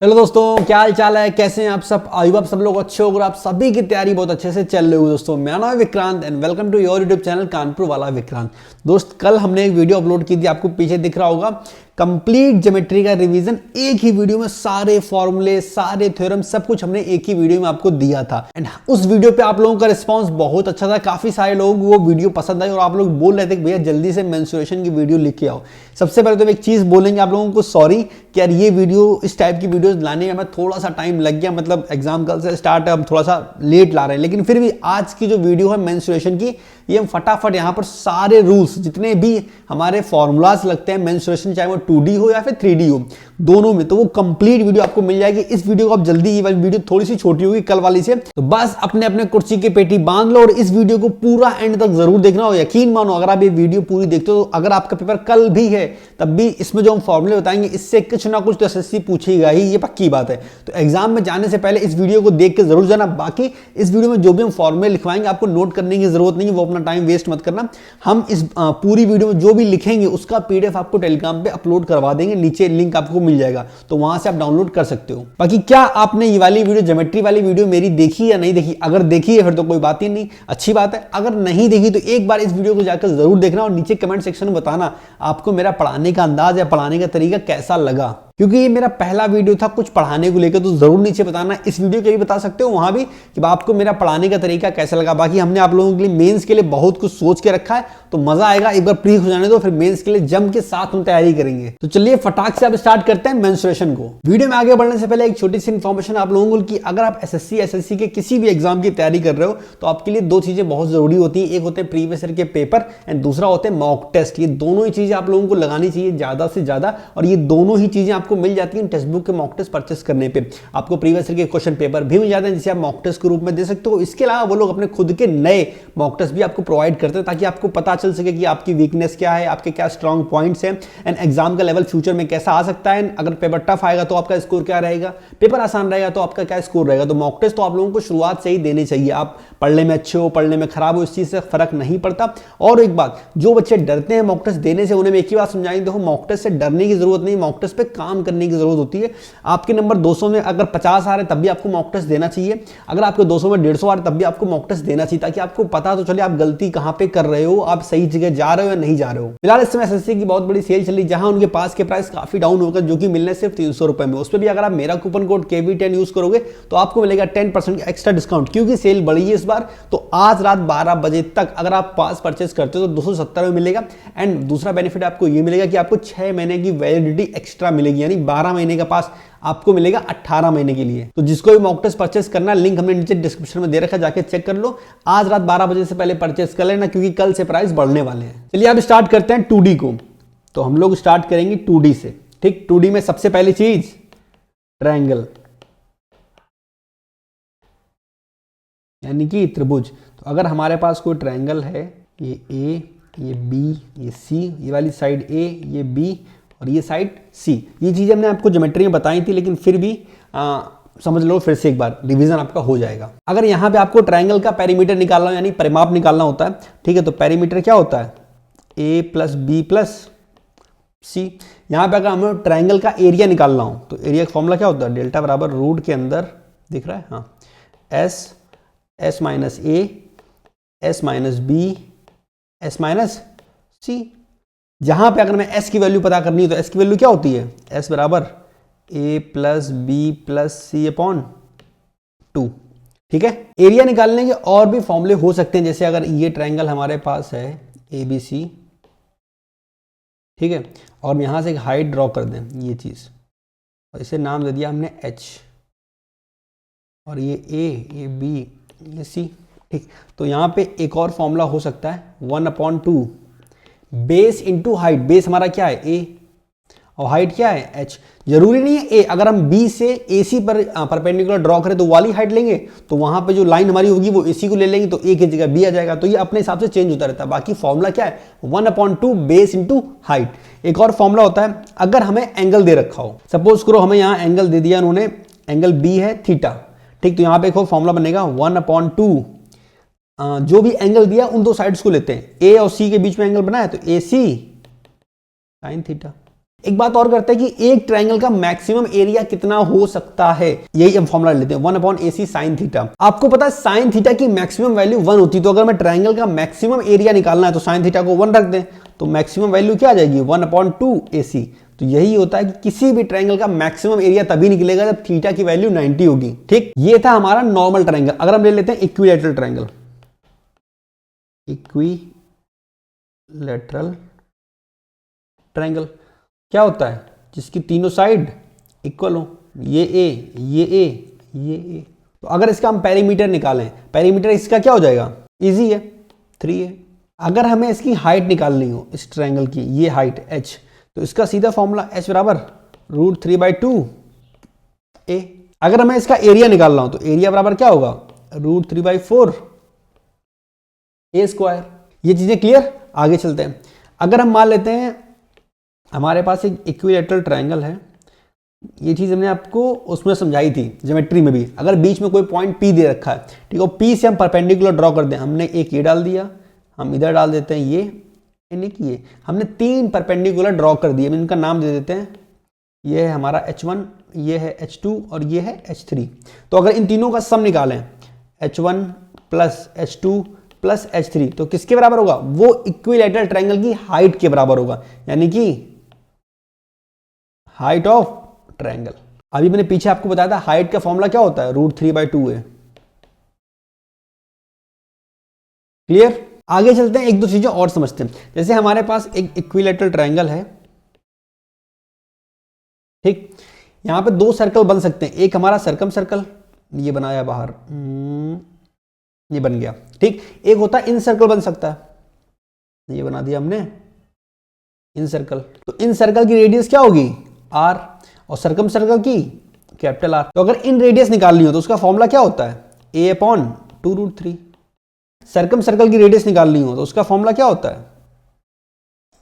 Hello दोस्तों, क्या हाल चाल है? कैसे हैं आप सब? आई होप आप सब लोग अच्छे हो और आप सभी की तैयारी बहुत अच्छे से चल रही हो। दोस्तों, मेरा नाम है Vikrant and welcome to your YouTube channel Kanpur वाला विक्रांत। दोस्त, कल हमने एक वीडियो अपलोड की थी, आपको पीछे दिख रहा होगा, कंप्लीट ज्योमेट्री का रिवीजन। एक ही वीडियो में सारे फॉर्मूले, सारे थ्योरम, सब कुछ हमने एक ही वीडियो में आपको दिया था। एंड उस वीडियो पे आप लोगों का रिस्पांस बहुत अच्छा था, काफी सारे लोग वो वीडियो पसंद आई और आप लोग बोल रहे थे कि भैया जल्दी से मेंस्ट्रुएशन की वीडियो लिख के आओ। सबसे पहले तो एक चीज बोलेंगे आप लोगों को, सॉरी कि यार ये वीडियो, इस टाइप की वीडियोस लाने में हमें थोड़ा सा टाइम लग गया, मतलब एग्जाम कल से स्टार्ट है, अब थोड़ा सा लेट ला रहे हैं, लेकिन फिर भी आज की जो वीडियो है मेंस्ट्रुएशन की, ये हम फटाफट यहाँ पर सारे रूल्स, जितने भी हमारे फॉर्मूलाज लगते हैं मेंस्ट्रुएशन, चाहे वो 2D हो या फिर 3D हो, दोनों में, तो वो कंप्लीट वीडियो आपको मिल जाएगी। इस वीडियो को आप जल्दी, ये वाली वीडियो थोड़ी सी छोटी होगी कल वाली से, तो बस अपने अपने कुर्सी की पेटी बांध लो और इस वीडियो को पूरा एंड तक जरूर देखना। हो यकीन मानो, अगर आप ये वीडियो पूरी देखते हो, तो अगर आपका पेपर कल भी है तब भी इसमें जो हम फॉर्मूले बताएंगे, इससे कुछ ना कुछ तो एसएससी पूछेगा ही, ये पक्की बात है। तो एग्जाम में जाने से पहले इस वीडियो को देख के जरूर जाना। बाकी इस वीडियो में जो भी हम फॉर्मूले लिखवाएंगे, आपको नोट करने की जरूरत नहीं है, वो अपना टाइम वेस्ट मत करना। हम इस पूरी वीडियो में जो भी लिखेंगे उसका पीडीएफ आपको टेलीग्राम पे अपलोड करवा देंगे, नीचे लिंक आपको मिल जाएगा, तो वहां से आप डाउनलोड कर सकते हो। बाकी क्या आपने ये वाली वीडियो, ज्योमेट्री वाली वीडियो मेरी देखी या नहीं देखी? अगर देखी है फिर तो कोई बात ही नहीं, अच्छी बात है। अगर नहीं देखी तो एक बार इस वीडियो को जाकर जरूर देखना और नीचे कमेंट सेक्शन में बताना आपको मेरा पढ़ाने का अंदाज या पढ़ाने का तरीका कैसा लगा, क्योंकि ये मेरा पहला वीडियो था कुछ पढ़ाने को लेकर, तो जरूर नीचे बताना। इस वीडियो के भी बता सकते हो वहां भी कि आपको मेरा पढ़ाने का तरीका कैसा लगा। बाकी हमने आप लोगों के लिए मेंस के लिए बहुत कुछ सोच के रखा है, तो मजा आएगा। एक बार प्री हो जाने दो, फिर मेंस के लिए जम के साथ हम तैयारी करेंगे। तो चलिए फटाक से अब स्टार्ट करते हैं मेंस्ट्रुएशन को। वीडियो में आगे बढ़ने से पहले एक छोटी सी इन्फॉर्मेशन आप लोगों को, कि अगर आप एसएससी के किसी भी एग्जाम की तैयारी कर रहे हो, तो आपके लिए दो चीजें बहुत जरूरी होती है। एक होते हैं प्रीवियस ईयर के पेपर एंड दूसरा होते हैं मॉक टेस्ट। ये दोनों ही चीजें आप लोगों को लगानी चाहिए ज्यादा से ज्यादा, और ये दोनों ही चीजें आपको मिल जाती है बुक के मॉक टेस्ट परचेस करने पे। आपको प्रीवियस ईयर के क्वेश्चन पेपर भी मिल जाते हैं, जिसे आप मॉक टेस्ट के रूप में दे सकते हो। इसके अलावा वो लोग अपने खुद के नए मॉक टेस्ट भी आपको प्रोवाइड करते हैं, ताकि आपको पता चल सके कि आपकी वीकनेस क्या है, आपके क्या स्ट्रांग पॉइंट्स हैं, एंड एग्जाम का लेवल फ्यूचर में कैसा आ सकता है। अगर पेपर टफ आएगा तो आपका स्कोर क्या रहेगा, पेपर आसान रहेगा तो आपका क्या स्कोर रहेगा। तो मॉक टेस्ट तो आप लोगों को शुरुआत से ही देने चाहिए। आप पढ़ने में अच्छे हो, पढ़ने में खराब हो, इस चीज से फर्क नहीं पड़ता। और एक बात, जो बच्चे डरते हैं मॉक टेस्ट देने से, उन्हें मैं एक ही बात समझाएंगे, देखो मॉक टेस्ट से डरने की जरूरत नहीं, मॉक टेस्ट पे काम करने की जरूरत होती है। आपके नंबर 200 में अगर 50 आ रहे तब भी आपको मॉक टेस्ट देना चाहिए। अगर आपके 200 में 150 आ रहे तब भी आपको मॉक टेस्ट देना चाहिए, ताकि आपको पता तो चले आप गलती कहां पे कर रहे हो, आप सही जगह जा रहे हो या नहीं जा रहे हो। फिलहाल इस समय एसएससी की बहुत बड़ी सेल चली, जहां उनके पास के प्राइस काफी डाउन होकर जो कि मिलने सिर्फ 300 रुपए में। उस पर भी अगर आप मेरा कूपन कोड KV10 यूज करोगे तो आपको मिलेगा 10% एक्स्ट्रा डिस्काउंट, क्योंकि सेल बढ़ी है इस बार। तो आज रात 12 बजे तक अगर आप पास परचेस करते हो तो 270 में मिलेगा। एंड दूसरा बेनिफिट आपको ये मिलेगा कि आपको 6 महीने की वैलिडिटी एक्स्ट्रा मिलेगी, यानी 12 महीने का पास आपको मिलेगा 18 महीने के लिए। तो जिसको भी मॉक टेस्ट परचेस करना, लिंक हमने नीचे डिस्क्रिप्शन में दे रखा है, जाके चेक कर लो। आज रात 12 बजे से पहले परचेस कर लेना, क्योंकि कल से प्राइस बढ़ने वाले हैं। चलिए अब स्टार्ट करते हैं 2D को। तो हम लोग स्टार्ट करेंगे 2D से, ठीक। 2D में सबसे पहली चीज ट्रायंगल, यानी कि त्रिभुज। तो अगर हमारे पास कोई ट्रायंगल है, ये A, ये B, ये C, ये वाली साइड A, ये B और ये साइड C, ये चीजें हमने आपको ज्योमेट्री में बताई थी, लेकिन फिर भी समझ लो, फिर से एक बार रिवीजन आपका हो जाएगा। अगर यहाँ पे आपको ट्रायंगल का पेरीमीटर निकालना, यानी परिमाप निकालना होता है, ठीक है। तो पेरीमीटर क्या होता है? A + B + C। यहाँ पे अगर हमें ट्रायंगल का एरिया निकालना हो, तो एरिया का फॉर्मूला क्या होता है? डेल्टा बराबर रूट के अंदर, दिख रहा है, हाँ, S - A, S - B, S - C। जहां पे अगर मैं S की वैल्यू पता करनी है, तो S की वैल्यू क्या होती है? S बराबर A + B + C/2, ठीक है। एरिया निकालने के और भी फॉर्मूले हो सकते हैं, जैसे अगर ये ट्रायंगल हमारे पास है ABC, ठीक है, और यहां से एक हाइट ड्रॉ कर दें, ये चीज, और इसे नाम दे दिया हमने H, और ये A, ये B, ये C, ठीक। तो यहां पे एक और फॉर्मूला हो सकता है 1/2 बेस इंटू हाइट। बेस हमारा क्या है? A, और हाइट क्या है? H। जरूरी नहीं है A, अगर हम B से AC पर परपेंडिकुलर ड्रॉ करें तो वाली हाइट लेंगे, तो वहां पे जो लाइन हमारी होगी वो AC को ले लेंगे, तो A की जगह B आ जाएगा। तो ये अपने हिसाब से चेंज होता रहता है। बाकी फॉर्मूला क्या है? 1/2 बेस इंटू हाइट। एक और फॉर्मूला होता है, अगर हमें एंगल दे रखा हो, सपोज करो हमें यहाँ एंगल दे दिया उन्होंने, एंगल B है थीटा, ठीक। तो यहाँ पे एक फॉर्मूला बनेगा 1/2, जो भी एंगल दिया उन दो साइड्स को लेते हैं, A और C के बीच में एंगल बना है, तो AC sin थीटा, एक बात और करते हैं कि एक ट्रायंगल का मैक्सिमम एरिया कितना हो सकता है, यही हम फॉर्मूला लेते हैं 1/AC sin थीटा। आपको पता है sin थीटा की मैक्सिमम वैल्यू 1 होती है, तो अगर मैं ट्रायंगल का मैक्सिमम एरिया निकालना है तो sin थीटा को 1 रख दें, तो मैक्सिमम वैल्यू क्या आ जाएगी 1/2AC। तो यही होता है कि किसी भी ट्रायंगल का मैक्सिमम एरिया तभी निकलेगा जब थीटा की वैल्यू 90 होगी। ठीक, ये था हमारा नॉर्मल ट्रायंगल। अगर हम ले लेते हैं इक्विलैटरल ट्रायंगल, इक्विलैटरल ट्रायंगल क्या होता है, जिसकी तीनों साइड इक्वल हो, ये ए, ये ए, ये ए। तो अगर इसका हम पेरीमीटर निकालें, पेरीमीटर इसका क्या हो जाएगा, इजी है 3a। अगर हमें इसकी हाइट निकालनी हो इस ट्रायंगल की, ये हाइट h, तो इसका सीधा फॉर्मूला h बराबर √3/2a। अगर हमें इसका एरिया निकालना हो तो एरिया बराबर क्या होगा √3/4a²। ये चीजें क्लियर, आगे चलते हैं। अगर हम मान लेते हैं हमारे पास एक इक्विलैटरल ट्रायंगल है, ये चीज हमने आपको उसमें समझाई थी ज्योमेट्री में भी। अगर बीच में कोई पॉइंट P दे रखा है, ठीक है, P से हम परपेंडिकुलर ड्रॉ कर दें, हमने एक ये डाल दिया, हम इधर डाल देते हैं ये नहीं, हमने 3 परपेंडिकुलर ड्रॉ कर दिए, इनका नाम दे देते हैं, ये है हमारा H1, ये है H2 और ये है H3। तो अगर इन तीनों का सम निकालें H1 plus H2 plus H3, तो किसके बराबर होगा, वो इक्विलैटरल ट्रायंगल की हाइट के बराबर होगा, यानी कि हाइट ऑफ ट्रायंगल। अभी मैंने पीछे आपको बताया था हाइट का फॉर्मूला क्या होता है √3/2a। क्लियर, आगे चलते हैं, एक दो चीजें और समझते हैं। जैसे हमारे पास एक इक्विलैटरल ट्रायंगल है, ठीक, यहां पे 2 सर्कल बन सकते हैं। एक हमारा सर्कम सर्कल, ये बनाया बाहर, ये बन गया, ठीक। एक होता है इन सर्कल बन सकता है, ये बना दिया हमने इन सर्कल। तो इन सर्कल की रेडियस क्या होगी r, और सर्कम सर्कल की कैपिटल R। तो अगर इन रेडियस निकालनी हो तो उसका फॉर्मूला क्या होता है a/2√3। सर्कम सर्कल की रेडियस निकालनी हो तो उसका फॉर्मूला क्या होता है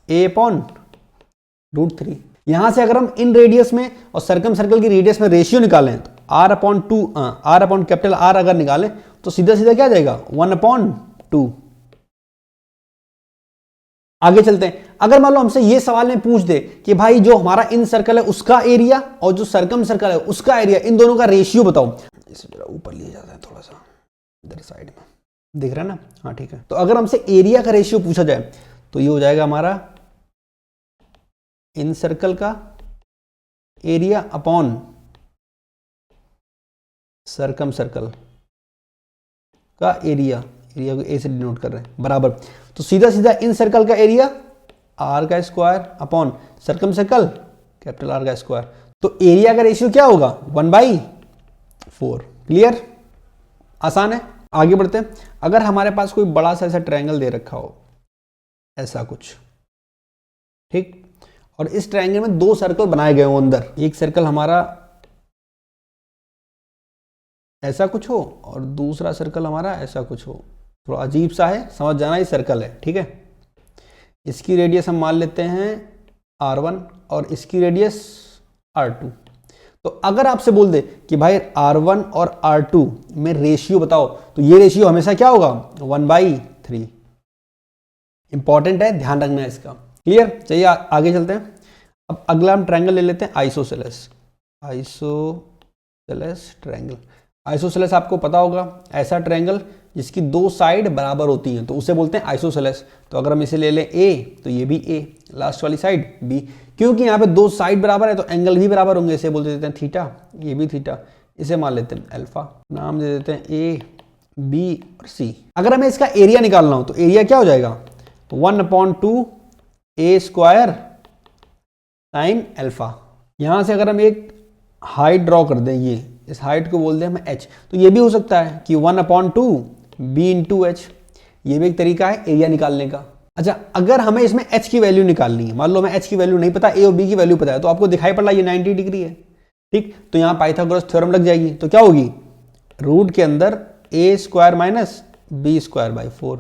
a/√3। यहां से अगर हम इन रेडियस में और सर्कम सर्कल की रेडियस में रेशियो निकालें तो R/R अगर निकालें तो सीधा सीधा क्या जाएगा 1/2। आगे चलते हैं। अगर मान लो हमसे ये सवाल में पूछ दे कि भाई जो हमारा इन सर्कल है उसका एरिया और जो सर्कम सर्कल है उसका एरिया, इन दोनों का रेशियो बताओ। इसे जरा ऊपर लिया जाता है थोड़ा सा, इधर साइड में दिख रहा है ना, हाँ ठीक है। तो अगर हमसे एरिया का रेशियो पूछा जाए तो ये हो जाएगा हमारा इन सर्कल का एरिया अपॉन सर्कम सर्कल का एरिया, एरिया को ए से डिनोट कर रहे हैं, बराबर। तो सीधा सीधा इन सर्कल का एरिया r का square upon circum circle capital R का स्क्वायर। तो एरिया का रेशियो क्या होगा 1/4। क्लियर, आसान है। आगे बढ़ते हैं। अगर हमारे पास कोई बड़ा सा ऐसा ट्रायंगल दे रखा हो, ऐसा कुछ, ठीक, और इस ट्रायंगल में 2 सर्कल बनाए गए हो अंदर, एक सर्कल हमारा ऐसा कुछ हो और दूसरा सर्कल हमारा ऐसा कुछ हो, थोड़ा अजीब सा है, समझ जाना, ये सर्कल है, ठीक है। इसकी रेडियस हम मान लेते हैं r1 और इसकी रेडियस r2। तो अगर आपसे बोल दे कि भाई r1 और r2 में रेशियो बताओ, तो ये रेशियो हमेशा क्या होगा 1/3। इंपॉर्टेंट है, ध्यान रखना है इसका। क्लियर, चलिए आगे चलते हैं। अब अगला हम ट्रायंगल ले लेते हैं आइसोसेलेस। आइसोसेलेस ट्रायंगल, आइसोसेलेस आपको पता होगा, ऐसा ट्रायंगल जिसकी 2 साइड बराबर होती हैं तो उसे बोलते हैं आइसोसेलेस। तो अगर हम इसे ले लें A तो ये भी A, लास्ट वाली साइड B, क्योंकि यहाँ पे 2 साइड बराबर है तो एंगल भी बराबर होंगे, इसे बोल देते हैं थीटा, ये भी थीटा, इसे मान लेते हैं अल्फा, नाम दे देते हैं A, B और C। अगर हमें इसका एरिया निकालना हो तो एरिया क्या हो जाएगा 1/2a² टाइम अल्फा। यहां से अगर हम एक हाइट ड्रॉ कर दें, ये इस हाइट को बोल दें हम h, तो ये भी हो सकता है कि 1/2b/h, ये भी एक तरीका है एरिया निकालने का। अच्छा, अगर हमें इसमें h की वैल्यू निकालनी है, मान लो हमें h की वैल्यू नहीं पता, a और b की वैल्यू पता है, तो आपको दिखाई पड़ रहा है ये 90 डिग्री है, ठीक। तो यहाँ पाइथागोरस थ्योरम लग जाएगी, तो क्या होगी रूट के अंदर a² - b²/4।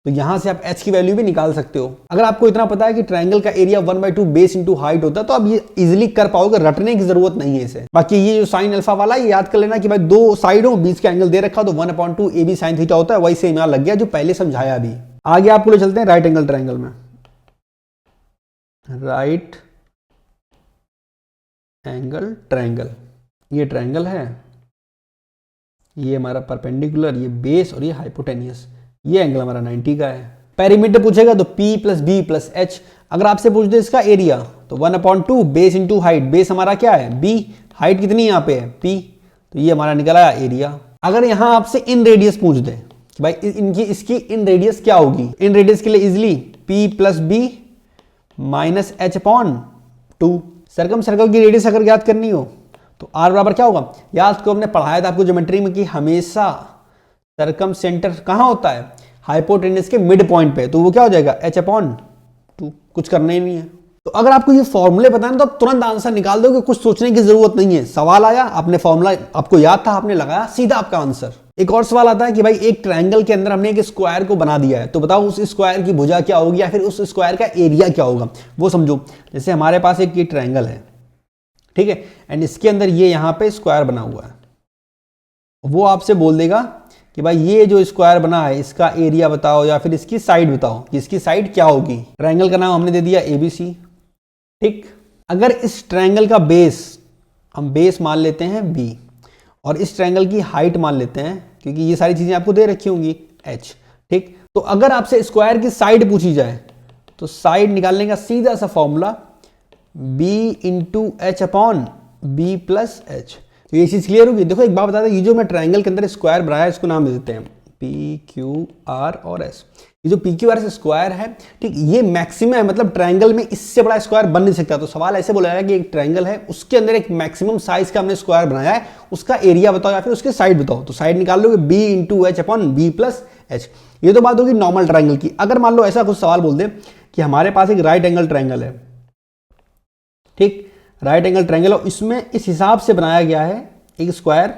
तो यहां से आप h की वैल्यू भी निकाल सकते हो। अगर आपको इतना पता है कि ट्रायंगल का एरिया 1/2 बेस इंटू हाइट होता है तो आप ये इजीली कर पाओगे, रटने की जरूरत नहीं है इसे। बाकी ये जो साइन अल्फा वाला ये याद कर लेना कि भाई 2 साइड हो, बीच का एंगल दे रखा तो 1/2 AB sin थीटा होता है, वही सेम यहां लग गया जो पहले समझाया अभी। आगे आपको ले चलते हैं राइट एंगल ट्रायंगल में। राइट एंगल ट्रायंगल, ये ट्रायंगल है, ये हमारा परपेंडिकुलर, ये बेस और ये हाइपोटेनियस, ये एंगल हमारा 90 का है। पेरीमीटर पूछेगा तो P plus b plus h. अगर आपसे पूछ दे इसका एरिया तो 1/2 बेस इंटू हाइट, बेस हमारा क्या है B, हाइट कितनी यहाँ पे है P, तो ये हमारा निकल आया एरिया। अगर यहाँ आपसे इन रेडियस पूछ दे कि भाई इसकी इन रेडियस क्या होगी, इन रेडियस के लिए easily P plus b minus h upon 2। Circum circle की रेडियस अगर याद करनी हो तो R बराबर क्या होगा, याद को हमने पढ़ाया था आपको ज्योमेट्री में कि हमेशा सर्कम सेंटर कहाँ होता है, हाइपोटेनस के मिड पॉइंट पे, तो वो क्या हो जाएगा H अपॉन 2, कुछ करना ही नहीं है। तो अगर आपको ये फॉर्मूले पता है तो आप तुरंत आंसर निकाल दोगे, कुछ सोचने की जरूरत नहीं है। सवाल आया, आपने फॉर्मूला आपको याद था, आपने लगाया, सीधा आपका आंसर। एक और सवाल आता है कि भाई एक ट्रायंगल के अंदर हमने एक स्क्वायर को बना दिया है, तो बताओ उस स्क्वायर की भुजा क्या होगी या फिर उस स्क्वायर का एरिया क्या होगा, वो समझो। जैसे हमारे पास एक ये ट्रायंगल है, ठीक है, एंड इसके अंदर ये यहाँ पे स्क्वायर बना हुआ है, वो आपसे बोल देगा कि भाई ये जो स्क्वायर बना है इसका एरिया बताओ या फिर इसकी साइड बताओ कि इसकी साइड क्या होगी। ट्रायंगल का नाम हमने दे दिया ABC, ठीक। अगर इस ट्रायंगल का बेस हम बेस मान लेते हैं B और इस ट्रायंगल की हाइट मान लेते हैं, क्योंकि ये सारी चीजें आपको दे रखी होंगी H, ठीक। तो अगर आपसे स्क्वायर की साइड पूछी जाए तो साइड निकालने का सीधा सा formula B into h upon b plus h. तो ये चीज क्लियर होगी। देखो एक बात बता दें, ये जो मैं ट्रायंगल के अंदर स्क्वायर बनाया है इसको नाम दे देते हैं PQR और S। ये जो PQR स्क्वायर है, ठीक, ये मैक्सिमम है, मतलब ट्रायंगल में इससे बड़ा स्क्वायर बन नहीं सकता। तो सवाल ऐसे बोला है कि एक ट्रायंगल है, उसके अंदर एक मैक्सिमम साइज का हमने स्क्वायर बनाया है, उसका एरिया बताओ या फिर उसके साइड बताओ। तो साइड निकाल लोगे B into h upon b plus h. ये तो बात होगी नॉर्मल ट्रायंगल की। अगर मान लो ऐसा कुछ सवाल बोल दे कि हमारे पास एक राइट एंगल ट्रायंगल है, ठीक, राइट एंगल ट्रायंगल, और इसमें इस हिसाब से बनाया गया है एक स्क्वायर,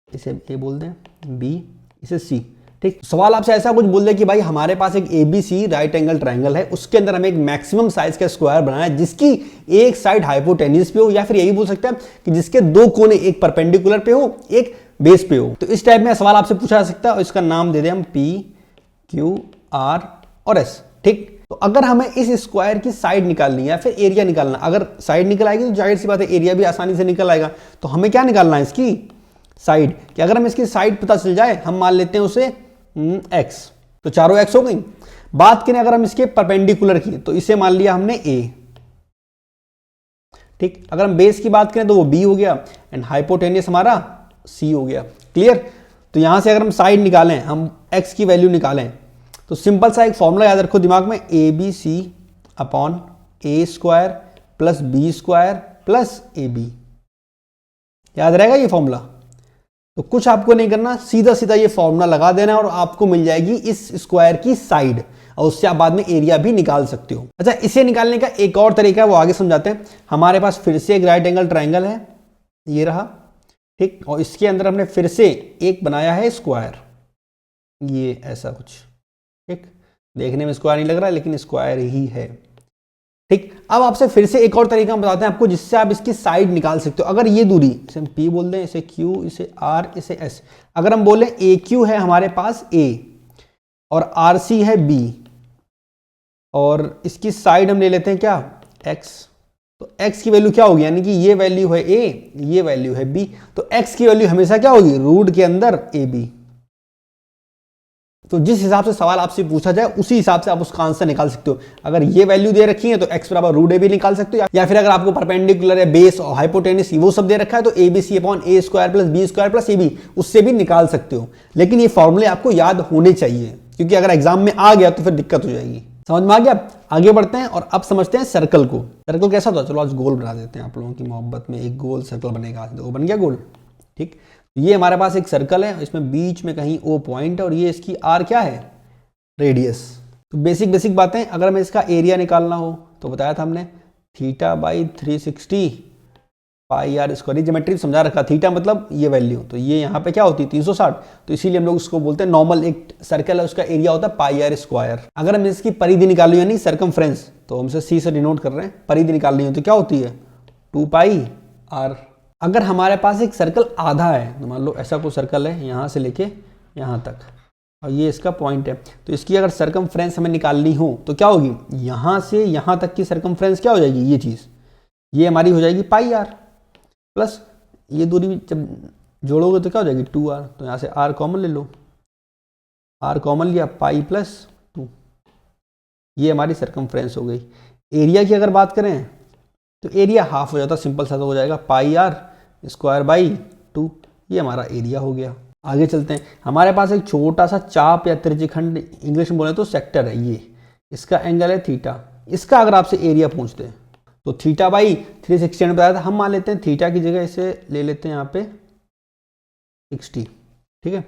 इसे ए बोल दें, B इसे C, ठीक। सवाल आपसे ऐसा कुछ बोल दे कि भाई हमारे पास एक ABC राइट एंगल ट्रायंगल है, उसके अंदर हमें एक मैक्सिमम साइज का स्क्वायर बनाया है जिसकी एक साइड हाइपोटेन्यूज पे हो, या फिर यही बोल सकते हैं कि जिसके दो कोने एक परपेंडिकुलर पे हो एक बेस पे हो। तो इस टाइप में सवाल आपसे पूछा जा सकता है और इसका नाम दे दें हम PQR और S, ठीक। तो अगर हमें इस स्क्वायर की साइड निकालनी है या फिर एरिया निकालना, अगर साइड निकल आएगी तो जाहिर सी बात है एरिया भी आसानी से निकल आएगा। तो हमें क्या निकालना है, इसकी साइड। कि अगर हमें इसकी साइड पता चल जाए, हम मान लेते हैं उसे x, तो चारों x हो गई। बात करें अगर हम इसके परपेंडिकुलर की, तो इसे मान लिया हमने a, ठीक। अगर हम बेस की बात करें तो वो b हो गया एंड हाइपोटेनियस हमारा c हो गया। क्लियर। तो यहां से अगर हम साइड निकालें, हम x की वैल्यू निकालें, तो सिंपल सा एक फॉर्मूला याद रखो दिमाग में, ABC upon A square plus B square plus AB। याद रहेगा ये फॉर्मूला। तो कुछ आपको नहीं करना, सीधा सीधा ये फॉर्मूला लगा देना और आपको मिल जाएगी इस स्क्वायर की साइड, और उससे आप बाद में एरिया भी निकाल सकते हो। अच्छा, इसे निकालने का एक और तरीका है, वो आगे समझाते हैं। हमारे पास फिर से एक राइट एंगल ट्रायंगल है, ये रहा, ठीक, और इसके अंदर हमने फिर से एक बनाया है स्क्वायर, ये ऐसा कुछ, ठीक। देखने में स्क्वायर नहीं लग रहा है लेकिन स्क्वायर ही है, ठीक। अब आपसे फिर से एक और तरीका हम बताते हैं आपको जिससे आप इसकी साइड निकाल सकते हो। अगर ये दूरी, इसे हम P बोल दें, इसे Q, इसे R, इसे S। अगर हम बोले AQ है हमारे पास A और RC है B, और इसकी साइड हम ले लेते हैं क्या, X। तो X की वैल्यू क्या होगी, यानी कि ये वैल्यू है A, ये वैल्यू है B, तो X की वैल्यू हमेशा क्या होगी, रूट के अंदर AB। तो जिस हिसाब से सवाल आपसे पूछा जाए उसी हिसाब से आप उसका आंसर निकाल सकते हो। अगर ये वैल्यू दे रखी है तो x बराबर रूट ए भी निकाल सकते हो, या फिर अगर आपको परपेंडिकुलर है, बेस और हाइपोटेनस वो सब दे रखा है तो ABC upon A square plus B square plus AB, उससे भी निकाल सकते हो। लेकिन ये फॉर्मूले आपको याद होने चाहिए, क्योंकि अगर एग्जाम में आ गया तो फिर दिक्कत हो जाएगी। समझ में आ गया। आगे बढ़ते हैं और अब समझते हैं सर्कल को। सर्कल कैसा था, चलो आज गोल बना देते हैं। आप लोगों की मोहब्बत में एक गोल सर्कल बनेगा, तो बन गया गोल, ठीक। ये हमारे पास एक सर्कल है, इसमें बीच में कहीं O पॉइंट है और ये इसकी R क्या है, रेडियस। तो बेसिक बातें, अगर हमें इसका एरिया निकालना हो तो बताया था हमने theta by 360 pi r square. Geometry समझा रखा, थीटा मतलब ये वैल्यू, तो ये यहाँ पे क्या होती है 360, तो इसीलिए हम लोग उसको बोलते हैं नॉर्मल। एक सर्कल है उसका एरिया होता है पाई आर स्क्वायर। अगर हम इसकी परिधि निकालनी यानी सर्कमफ्रेंस, तो हमसे सी से डिनोट कर रहे हैं, परिधि निकालनी हो तो क्या होती है 2 पाई आर। अगर हमारे पास एक सर्कल आधा है, तो मान लो ऐसा कोई सर्कल है यहाँ से लेके यहाँ तक और ये इसका पॉइंट है, तो इसकी अगर सर्कमफ्रेंस हमें निकालनी हो तो क्या होगी, यहाँ से यहाँ तक की सर्कमफ्रेंस क्या हो जाएगी, ये चीज़। ये हमारी हो जाएगी पाई आर, प्लस ये दूरी जब जोड़ोगे तो क्या हो जाएगी 2r, तो यहाँ से r कॉमन ले लो, r कॉमन लिया, पाई प्लस 2, ये हमारी सरकमफ्रेंस हो गई। एरिया की अगर बात करें तो एरिया हाफ हो जाता, सिंपल सा तो हो जाएगा पाई आर स्क्वायर बाई 2, ये हमारा एरिया हो गया। आगे चलते हैं, हमारे पास एक छोटा सा चाप या त्रिज्यखंड, इंग्लिश में बोले तो सेक्टर है ये, इसका एंगल है थीटा, इसका अगर आपसे एरिया पूछते हैं तो थीटा बाई 360 बताया था, हम मान लेते हैं थीटा की जगह इसे ले लेते हैं यहाँ पे 60, ठीक है।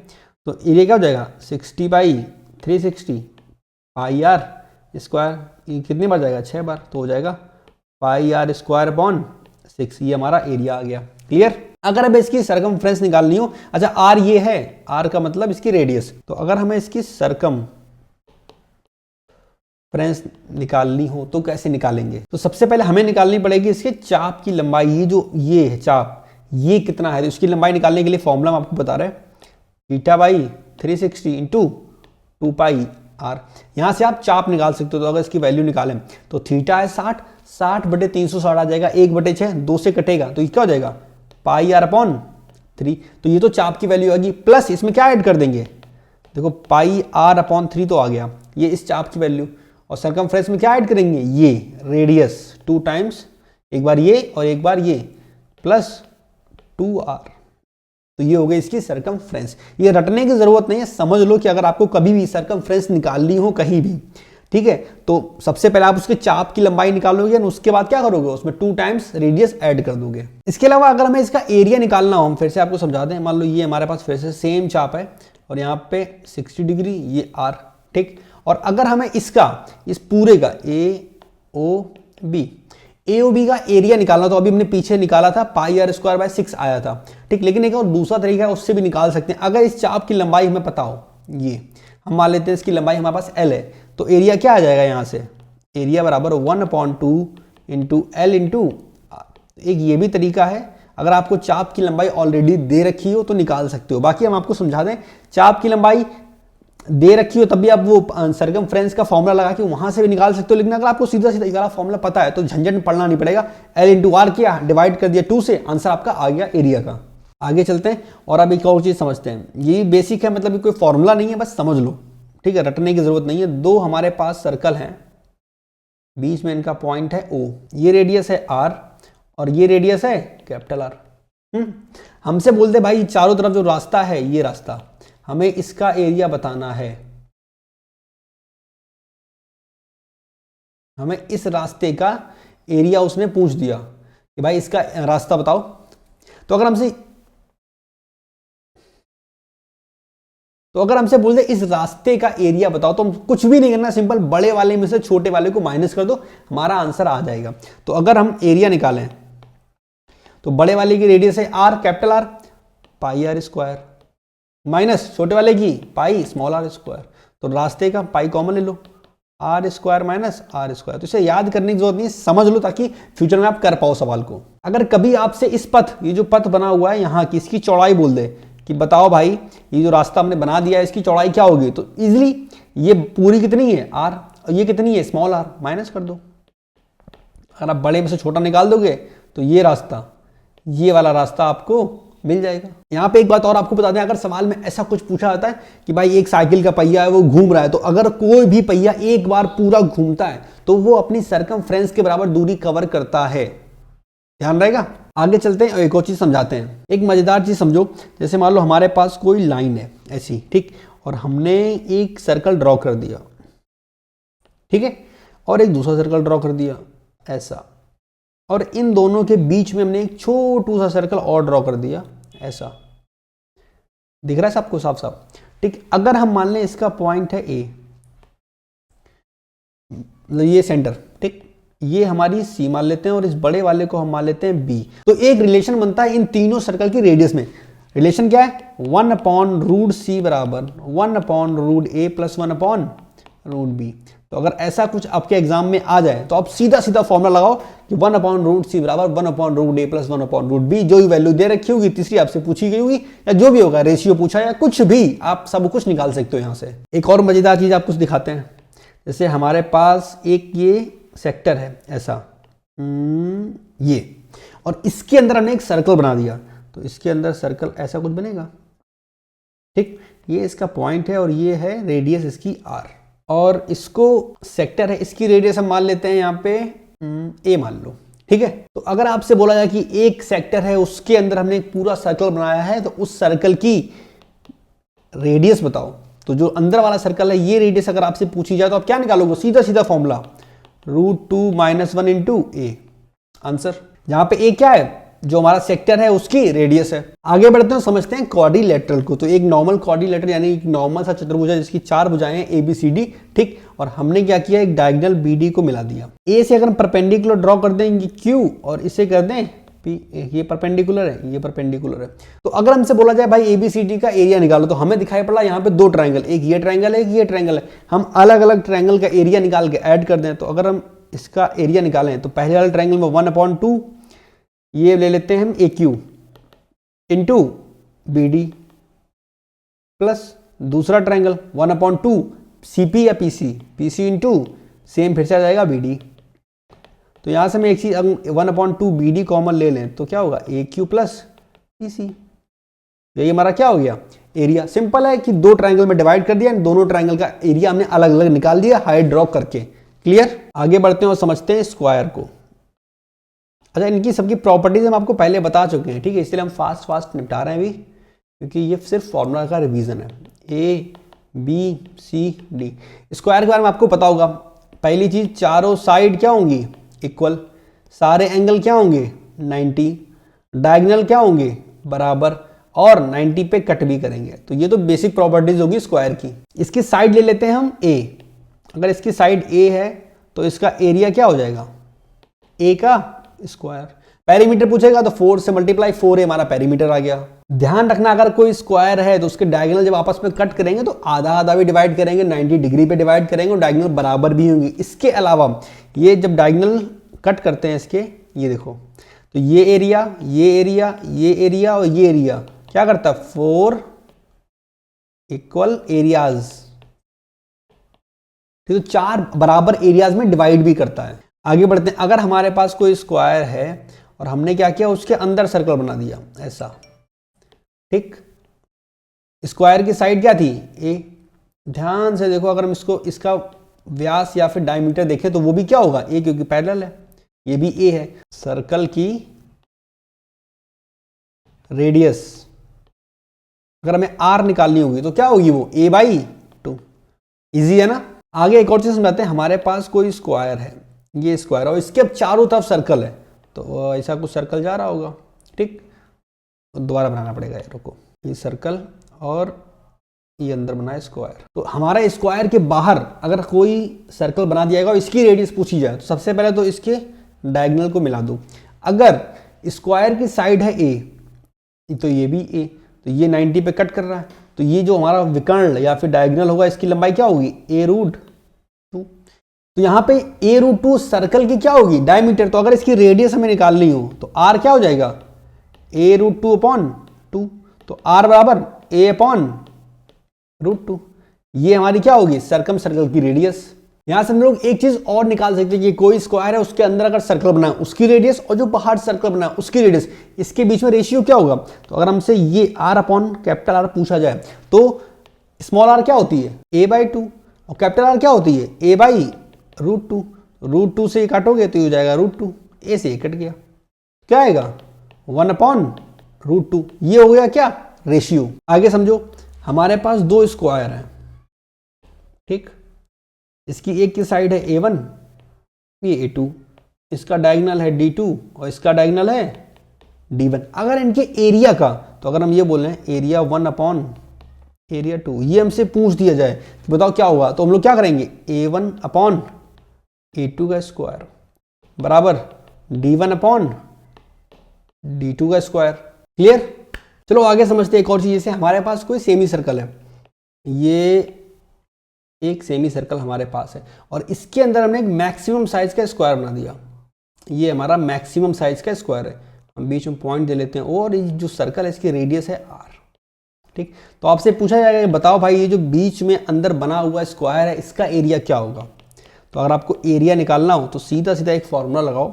तो एरिया क्या हो जाएगा 60 बाई 360 पाई आर स्क्वायर, ये कितनी बार जाएगा 6 बार, तो हो जाएगा पाई आर स्क्वायर अपॉन 6, ये हमारा एरिया आ गया। क्लियर। अगर अब इसकी सरकमफ्रेंस निकालनी हो, अच्छा आर ये है, आर का मतलब इसकी रेडियस, तो अगर हमें इसकी सरकमफ्रेंस निकालनी हो तो कैसे निकालेंगे? तो सबसे पहले हमें निकालनी पड़ेगी इसके चाप की लंबाई, ये जो ये है चाप, ये कितना है, तो इसकी लंबाई निकालने के लिए फॉर्मूला हम आपको बता रहे हैं, theta by 360 into 2 pi r. यहां से आप चाप निकाल सकते हो, तो अगर इसकी वैल्यू निकालें तो थीटा है 60, 60 बटे 360 आ जाएगा, 1 बटे 6 2 से कटेगा, तो ये क्या हो जाएगा पाई आर अपॉन 3, तो ये तो चाप की वैल्यू आएगी, प्लस इसमें क्या ऐड कर देंगे, देखो पाई आर अपॉन 3 तो आ गया, ये इस चाप की वैल्यू, और सरकमफ्रेंस में क्या ऐड करेंगे, ये रेडियस 2 टाइम्स, एक बार ये और एक बार ये, प्लस 2r, तो ये हो गई इसकी सरकमफ्रेंस। ये रटने की जरूरत नहीं है, समझ लो कि अगर आपको कभी भी सरकमफ्रेंस निकालनी हो कहीं भी, ठीक है, तो सबसे पहले आप उसके चाप की लंबाई निकालोगे, उसके बाद क्या करोगे, उसमें 2 टाइम्स रेडियस ऐड कर दोगे। इसके अलावा अगर हमें इसका एरिया निकालना हो, हम फिर से आपको समझा दें, मान लो ये हमारे पास फिर से सेम चाप है और यहाँ पे 60 डिग्री, ये r, ठीक, और अगर हमें इसका इस पूरे का AOB का एरिया निकालना, तो अभी हमने पीछे निकाला था पाई आर स्क्वायर बाय 6 आया था, ठीक, लेकिन एक और दूसरा तरीका है, उससे भी निकाल सकते हैं। अगर इस चाप की लंबाई हमें पता हो, ये हम मान लेते हैं इसकी लंबाई हमारे पास L है, तो एरिया क्या आ जाएगा, यहाँ से एरिया बराबर 1/2 इंटू L इंटू आर। एक ये भी तरीका है, अगर आपको चाप की लंबाई ऑलरेडी दे रखी हो तो निकाल सकते हो, बाकी हम आपको समझा दें, चाप की लंबाई दे रखी हो तब भी आप वो सरकमफ्रेंस का फॉर्मूला लगा के वहां से भी निकाल सकते हो, लेकिन अगर आपको सीधा सीधा फॉर्मूला पता है तो झंझट में पढ़ना नहीं पड़ेगा, L इंटू आर किया, डिवाइड कर दिया 2 से, आंसर आपका आ गया एरिया का। आगे चलते हैं और अब एक और चीज समझते हैं, ये बेसिक है, मतलब कोई फॉर्मूला नहीं है, बस समझ लो, ठीक है, रटने की जरूरत नहीं है। दो हमारे पास सर्कल हैं, बीच में इनका पॉइंट है O, ये रेडियस है R और ये रेडियस है कैपिटल R। हमसे बोलते भाई चारों तरफ जो रास्ता है, ये रास्ता, हमें इसका एरिया बताना है, हमें इस रास्ते का एरिया उसने पूछ दिया कि भाई इसका रास्ता बताओ, तो अगर हमसे बोलते इस रास्ते का एरिया बताओ, तो हम कुछ भी नहीं करना, सिंपल बड़े वाले में से छोटे वाले को माइनस कर दो, हमारा आंसर आ जाएगा। तो अगर हम एरिया निकालें तो बड़े वाले की रेडियस है R, capital R, pi r square, minus छोटे वाले की पाई स्मॉल आर स्क्वायर, तो रास्ते का पाई कॉमन ले लो, r square minus r square. तो इसे याद करने की जरूरत नहीं है, समझ लो ताकि फ्यूचर में आप कर पाओ सवाल को। अगर कभी आपसे इस पथ, ये जो पथ बना हुआ है यहाँ की, इसकी चौड़ाई बोल दे कि बताओ भाई ये जो रास्ता हमने बना दिया है इसकी चौड़ाई क्या होगी, तो इजिली ये पूरी कितनी है R और ये कितनी है स्मॉल r, माइनस कर दो। अगर आप बड़े में से छोटा निकाल दोगे तो ये रास्ता, ये वाला रास्ता आपको मिल जाएगा। यहाँ पे एक बात और आपको बता दें, अगर सवाल में ऐसा कुछ पूछा जाता है कि भाई एक साइकिल का पहिया है वो घूम रहा है, तो अगर कोई भी पहिया एक बार पूरा घूमता है तो वो अपनी सरकमफ्रेंस के बराबर दूरी कवर करता है, ध्यान रहेगा। आगे चलते हैं और एक और चीज समझाते हैं। एक मजेदार चीज समझो, जैसे मान लो हमारे पास कोई लाइन है ऐसी, ठीक, और हमने एक सर्कल ड्रॉ कर दिया, ठीक है, और एक दूसरा सर्कल ड्रॉ कर दिया ऐसा, और इन दोनों के बीच में हमने एक छोटू सा सर्कल और ड्रॉ कर दिया ऐसा, दिख रहा है सबको साफ साफ, ठीक। अगर हम मान लें इसका पॉइंट है A, ये सेंटर, ठीक, ये हमारी C मान लेते हैं और इस बड़े वाले को हम मान लेते हैं B, तो एक रिलेशन बनता है इन तीनों सर्कल की रेडियस में। रिलेशन क्या है, 1/√C बराबर 1/√A प्लस 1/√B। तो अगर ऐसा कुछ आपके एग्जाम में आ जाए तो आप सीधा सीधा फॉर्मूला लगाओ कि 1/√C बराबर 1/√A प्लस 1/√B, जो भी वैल्यू दे रखी होगी, तीसरी आपसे पूछी गई होगी या जो भी होगा, रेशियो पूछा या कुछ भी, आप सब कुछ निकाल सकते हो यहाँ से। एक और मजेदार चीज आप कुछ दिखाते हैं, जैसे हमारे पास एक ये सेक्टर है ऐसा, ये, और इसके अंदर हमने एक सर्कल बना दिया, तो इसके अंदर सर्कल ऐसा कुछ बनेगा। ठीक, ये इसका पॉइंट है और ये है रेडियस इसकी आर, और इसको सेक्टर है, इसकी रेडियस हम मान लेते हैं यहाँ पे ए मान लो। ठीक है, तो अगर आपसे बोला जाए कि एक सेक्टर है उसके अंदर हमने एक पूरा सर्कल बनाया है, तो उस सर्कल की रेडियस बताओ। तो जो अंदर वाला सर्कल है ये रेडियस अगर आपसे पूछी जाए तो आप क्या निकालोगे? सीधा सीधा फॉर्मूला √2 - 1 इंटू ए, आंसर। जहां पे ए क्या है? जो हमारा सेक्टर है उसकी रेडियस है। आगे बढ़ते हैं, समझते हैं क्वाड्रिलेटरल को। तो एक नॉर्मल क्वाड्रिलेटरल यानी एक नॉर्मल सा चतुर्भुज है जिसकी 4 भुजाएं हैं ABCD। ठीक, और हमने क्या किया, एक डायगोनल BD को मिला दिया। ए से अगर हम परपेंडिकुलर ड्रॉ कर देंगे Q और इसे कर दें P, ये परपेंडिकुलर है, ये परपेंडिकुलर है। तो अगर हमसे बोला जाए भाई ABCD का एरिया निकालो, तो हमें दिखाई पड़ा यहाँ पे 2 ट्रायंगल, एक ये ट्रायंगल है, एक ये ट्रायंगल है। हम अलग अलग ट्रायंगल का एरिया निकाल के ऐड कर दें, तो अगर हम इसका एरिया निकालें तो पहले वाले ट्रायंगल में 1/2 ये ले लेते हैं हम AQ इंटू BD, प्लस दूसरा ट्रायंगल 1/2 CP या PC इंटू सेम फिर से आ जाएगा BD। तो यहां से मैं एक चीज 1/2 BD कॉमन ले लें तो क्या होगा, AQ प्लस PC। यही हमारा क्या हो गया, एरिया। सिंपल है कि 2 ट्रायंगल में डिवाइड कर दिया, दोनों ट्रायंगल का एरिया हमने अलग अलग निकाल दिया हाइट ड्रॉ करके। क्लियर? आगे बढ़ते हैं और समझते हैं स्क्वायर को। अच्छा, इनकी सबकी प्रॉपर्टीज हम आपको पहले बता चुके हैं, ठीक है, इसलिए हम फास्ट निपटा रहे हैं अभी, क्योंकि ये सिर्फ फॉर्मूला का रिवीजन है। ABCD स्क्वायर के बारे में आपको पता होगा। पहली चीज, चारों साइड क्या होंगी, इक्वल। सारे एंगल क्या होंगे, 90। डायगोनल क्या होंगे, बराबर, और 90 पे कट भी करेंगे। तो ये तो बेसिक प्रॉपर्टीज होगी स्क्वायर की। इसकी साइड ले लेते हैं हम A। अगर इसकी साइड A है तो इसका एरिया क्या हो जाएगा, A का स्क्वायर। पेरीमीटर पूछेगा तो 4 से मल्टीप्लाई 4 हमारा पेरीमीटर आ गया। ध्यान रखना, अगर कोई स्क्वायर है तो उसके डायगोनल जब आपस में कट करेंगे तो आधा आधा भी डिवाइड करेंगे, 90 डिग्री पे डिवाइड करेंगे और डायगोनल बराबर भी होंगे। इसके अलावा ये जब डायगोनल कट करते हैं इसके, ये देखो, तो ये एरिया, ये एरिया, ये एरिया और ये एरिया क्या करता है, 4 इक्वल एरियाज। तो 4 बराबर एरियाज में डिवाइड भी करता है। आगे बढ़ते हैं, अगर हमारे पास कोई स्क्वायर है और हमने क्या किया, उसके अंदर सर्कल बना दिया ऐसा। ठीक, स्क्वायर की साइड क्या थी, A। ध्यान से देखो, अगर हम इसका व्यास या फिर डायमीटर देखें तो वो भी क्या होगा, A, क्योंकि पैरेलल है। ये भी A है। सर्कल की रेडियस अगर हमें R निकालनी होगी तो क्या होगी, वो A/2। इजी है ना। आगे एक और चीज समझाते हैं, हमारे पास कोई स्क्वायर है, ये स्क्वायर, और इसके अब चारों तरफ सर्कल है, तो ऐसा कुछ सर्कल जा रहा होगा। ठीक, तो दोबारा बनाना पड़ेगा, ये रुको, ये सर्कल और ये अंदर बना है स्क्वायर। तो हमारा स्क्वायर के बाहर अगर कोई सर्कल बना दिया जाएगा और इसकी रेडियस पूछी जाए तो सबसे पहले तो इसके डायगोनल को मिला दो। अगर स्क्वायर की साइड है A तो ये भी A, तो ये 90 पे कट कर रहा है, तो ये जो हमारा विकर्ण या फिर डायगोनल होगा इसकी लंबाई क्या होगी, A√2। तो यहाँ पे A√2 सर्कल की क्या होगी, डायमीटर। तो अगर इसकी रेडियस हमें निकालनी हो तो R क्या हो जाएगा, A√2/2। तो R बराबर A/√2। ये हमारी क्या होगी, सर्कल की रेडियस। यहां से हम लोग एक चीज और निकाल सकते हैं कि कोई स्क्वायर है, उसके अंदर अगर सर्कल बना है उसकी रेडियस और जो बाहर सर्कल बना है उसकी रेडियस, इसके बीच में रेशियो क्या होगा। तो अगर हमसे ये R/R पूछा जाए तो स्मॉल r क्या होती है, A/2, और कैपिटल R क्या होती है, A/√2। √2 से काटोगे तो ये हो जाएगा √2, A से कट गया, क्या आएगा 1/√2। ये हो गया क्या, रेशियो। आगे समझो, हमारे पास 2 स्क्वायर हैं। ठीक, इसकी एक की साइड है A1, ये A2, इसका डायगोनल है D2 और इसका डायगोनल है D1। अगर इनके एरिया का, तो अगर हम ये बोल रहे हैं एरिया 1/2, ये हमसे पूछ दिया जाए तो बताओ क्या होगा, तो हम लोग क्या करेंगे, A1/A2 का स्क्वायर बराबर D1/D2 का स्क्वायर। क्लियर? चलो आगे समझते हैं एक और चीज। जैसे हमारे पास कोई सेमी सर्कल है, ये एक सेमी सर्कल हमारे पास है और इसके अंदर हमने एक मैक्सिमम साइज का स्क्वायर बना दिया। ये हमारा मैक्सिमम साइज का स्क्वायर है। हम बीच में पॉइंट दे लेते हैं और जो सर्कल है इसकी रेडियस है R। ठीक, तो आपसे पूछा जाएगा बताओ भाई ये जो बीच में अंदर बना हुआ स्क्वायर है इसका एरिया क्या होगा। तो अगर आपको एरिया निकालना हो तो सीधा सीधा एक फॉर्मूला लगाओ,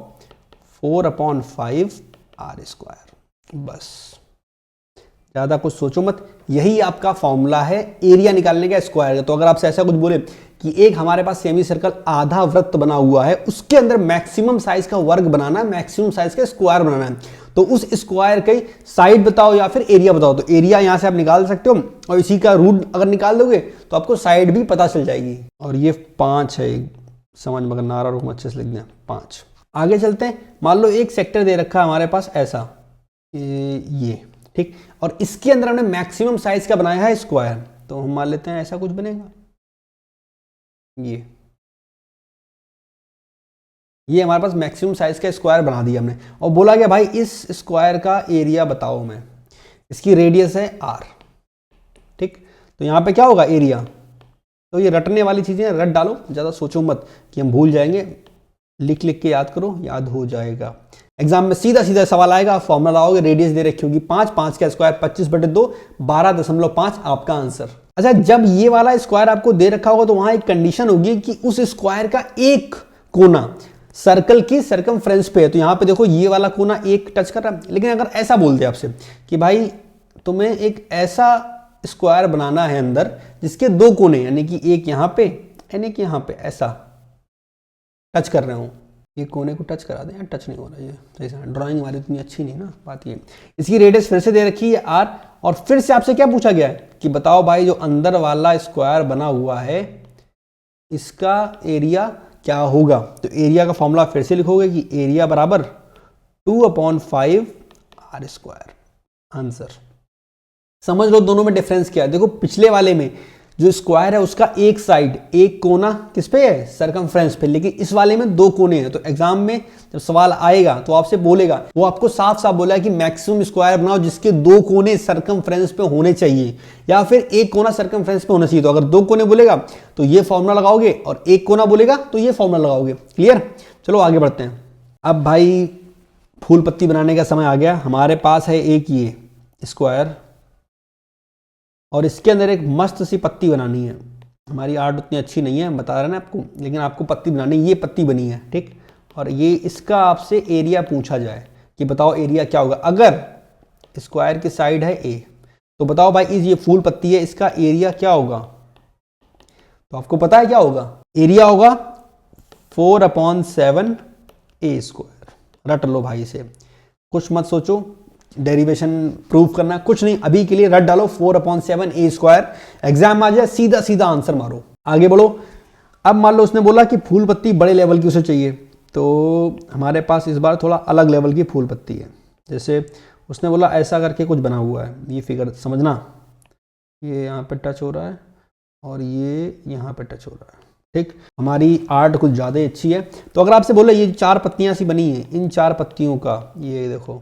4/5 आर स्क्वायर। बस ज़्यादा कुछ सोचो मत, यही आपका फॉर्मूला है एरिया निकालने का स्क्वायर का। तो अगर आपसे ऐसा कुछ बोले कि एक हमारे पास सेमी सर्कल आधा वृत्त बना हुआ है, उसके अंदर मैक्सिमम साइज का वर्ग बनाना है, मैक्सिमम साइज का स्क्वायर बनाना है, तो उस स्क्वायर की साइड बताओ या फिर एरिया बताओ। तो एरिया यहां से आप निकाल सकते हो और इसी का रूट अगर निकाल दोगे तो आपको साइड भी पता चल जाएगी। और ये 5 है, समझ मगर नारा रुक अच्छे से लिख दें 5। आगे चलते हैं। मान लो एक सेक्टर दे रखा है हमारे पास ऐसा, ये ठीक, और इसके अंदर हमने मैक्सिमम साइज का बनाया है स्क्वायर। तो हम मान लेते हैं ऐसा कुछ बनेगा, ये हमारे पास मैक्सिमम साइज का स्क्वायर बना दिया हमने और बोला गया भाई इस स्क्वायर का एरिया बताओ। मैं इसकी रेडियस है r, ठीक। तो यहां पे क्या होगा एरिया, तो ये रटने वाली चीजें रट डालो, ज्यादा सोचो मत कि हम भूल जाएंगे, लिख लिख के याद करो, याद हो जाएगा। एग्जाम में सीधा सीधा सवाल आएगा, फॉर्मूला लाओगे, रेडियस दे रखी होगी 5, 5 का स्क्वायर 25/2, 12.5 आपका आंसर। अच्छा, जब ये वाला स्क्वायर आपको दे रखा होगा तो वहां एक कंडीशन होगी कि उस स्क्वायर का एक कोना सर्कल की सरकमफ्रेंस पे है। तो यहां पे देखो ये वाला कोना एक टच कर रहा है। लेकिन अगर ऐसा बोल दे आपसे कि भाई तुम्हें एक ऐसा स्क्वायर बनाना है अंदर जिसके 2 कोने, यानी कि एक यहां पे यानी कि यहां पे ऐसा टच कर रहे हो, ये कोने को टच करा दें, टच नहीं हो रहा, ये ऐसा ड्राइंग वाली इतनी अच्छी नहीं ना बात। ये इसकी रेडियस फिर से दे रखी है r, और फिर से आपसे क्या पूछा गया है कि बताओ भाई जो अंदर वाला स्क्वायर बना हुआ है इसका एरिया क्या होगा। तो एरिया का फॉर्मूला फिर से लिखोगे कि एरिया बराबर 2/5 आर स्क्वायर। आंसर समझ लो दोनों में डिफरेंस क्या है। देखो पिछले वाले में जो स्क्वायर है उसका एक साइड, एक कोना किस पे है, सरकमफ्रेंस पे, लेकिन इस वाले में 2 कोने हैं। तो एग्जाम में जब सवाल आएगा तो आपसे बोलेगा, वो आपको साफ साफ बोला है कि मैक्सिमम स्क्वायर बनाओ जिसके 2 कोने सरकमफ्रेंस पे होने चाहिए, या फिर एक कोना सरकमफ्रेंस पे होना चाहिए। तो अगर 2 कोने बोलेगा तो ये फॉर्मूला लगाओगे, और एक कोना बोलेगा तो ये फॉर्मूला लगाओगे। क्लियर, चलो आगे बढ़ते हैं। अब भाई फूल पत्ती बनाने का समय आ गया। हमारे पास है एक ये स्क्वायर और इसके अंदर एक मस्त सी पत्ती बनानी है। हमारी आर्ट उतनी अच्छी नहीं है, बता रहे ना आपको, लेकिन आपको पत्ती बनानी, ये पत्ती बनी है ठीक। और ये इसका आपसे एरिया पूछा जाए कि बताओ एरिया क्या होगा। अगर स्क्वायर की साइड है ए, तो बताओ भाई ये फूल पत्ती है, इसका एरिया क्या होगा। तो आपको पता है क्या होगा, एरिया होगा 4/7 ए स्क्वायर। रट लो भाई से, कुछ मत सोचो, डेरिवेशन प्रूव करना कुछ नहीं, अभी के लिए रट डालो 4/7 ए स्क्वायर। एग्जाम आ जाए सीधा सीधा आंसर मारो, आगे बढ़ो। अब मान लो उसने बोला कि फूल पत्ती बड़े लेवल की उसे चाहिए, तो हमारे पास इस बार थोड़ा अलग लेवल की फूल पत्ती है। जैसे उसने बोला ऐसा करके कुछ बना हुआ है, ये फिगर समझना, ये यहाँ पे टच हो रहा है और ये यहाँ पे टच हो रहा है ठीक। हमारी आर्ट कुछ ज़्यादा ही अच्छी है। तो अगर आपसे बोला ये 4 पत्तियाँ सी बनी हैं, इन 4 पत्तियों का ये देखो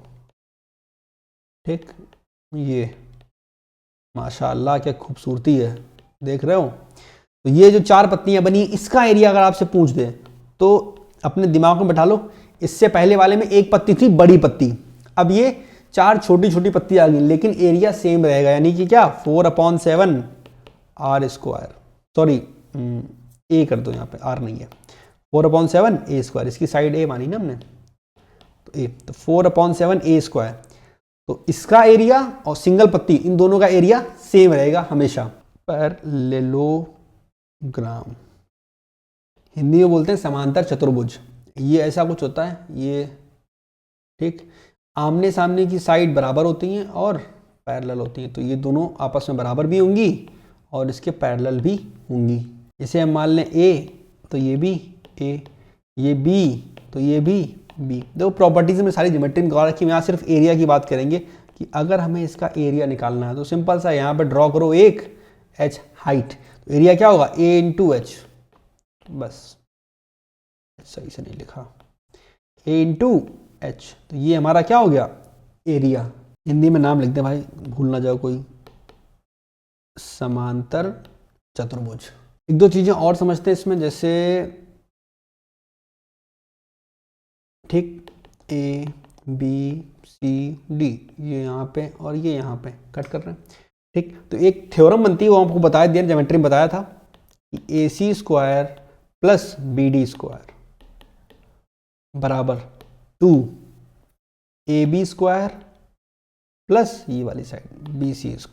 ठीक, ये माशाअल्लाह क्या खूबसूरती है, देख रहे हो। तो ये जो 4 पत्तियां बनी इसका एरिया अगर आपसे पूछ दे तो अपने दिमाग में बैठा लो, इससे पहले वाले में एक पत्ती थी बड़ी पत्ती, अब ये 4 छोटी छोटी पत्ती आ गई, लेकिन एरिया सेम रहेगा, यानी कि क्या 4/7 आर स्क्वायर। सॉरी ए कर दो, यहाँ पे आर नहीं है, 4/7 ए स्क्वायर, इसकी साइड ए मानी ना हमने, तो ए, तो 4/7 ए स्क्वायर। तो इसका एरिया और सिंगल पत्ती इन दोनों का एरिया सेम रहेगा हमेशा। पैरेललोग्राम हिंदी में बोलते हैं समांतर चतुर्भुज। ये ऐसा कुछ होता है ये ठीक, आमने सामने की साइड बराबर होती हैं और पैरेलल होती हैं, तो ये दोनों आपस में बराबर भी होंगी और इसके पैरेलल भी होंगी। जैसे हम मान लें ए तो ये भी ए, ये बी तो ये भी बी। देखो प्रॉपर्टीज में सारी ज्योमेट्री निकाल रखी, यहाँ सिर्फ एरिया की बात करेंगे कि अगर हमें इसका एरिया निकालना है तो सिंपल सा यहाँ पे ड्रॉ करो एक h हाइट, तो एरिया क्या होगा a इंटू h, बस सही से नहीं लिखा, a इंटू h, तो ये हमारा क्या हो गया एरिया। हिंदी में नाम लिख दे भाई, भूल ना जाओ कोई, समांतर चतुर्भुज। एक दो चीजें और समझते हैं इसमें, जैसे ठीक ए बी सी डी, ये यहाँ पे और ये यहाँ पे कट कर रहे हैं ठीक। तो एक थ्योरम बनती है, वो आपको बताया दिया, ज्योमेट्री में बताया था कि a c square plus b d square बराबर 2ab² प्लस ये वाली साइड bc²।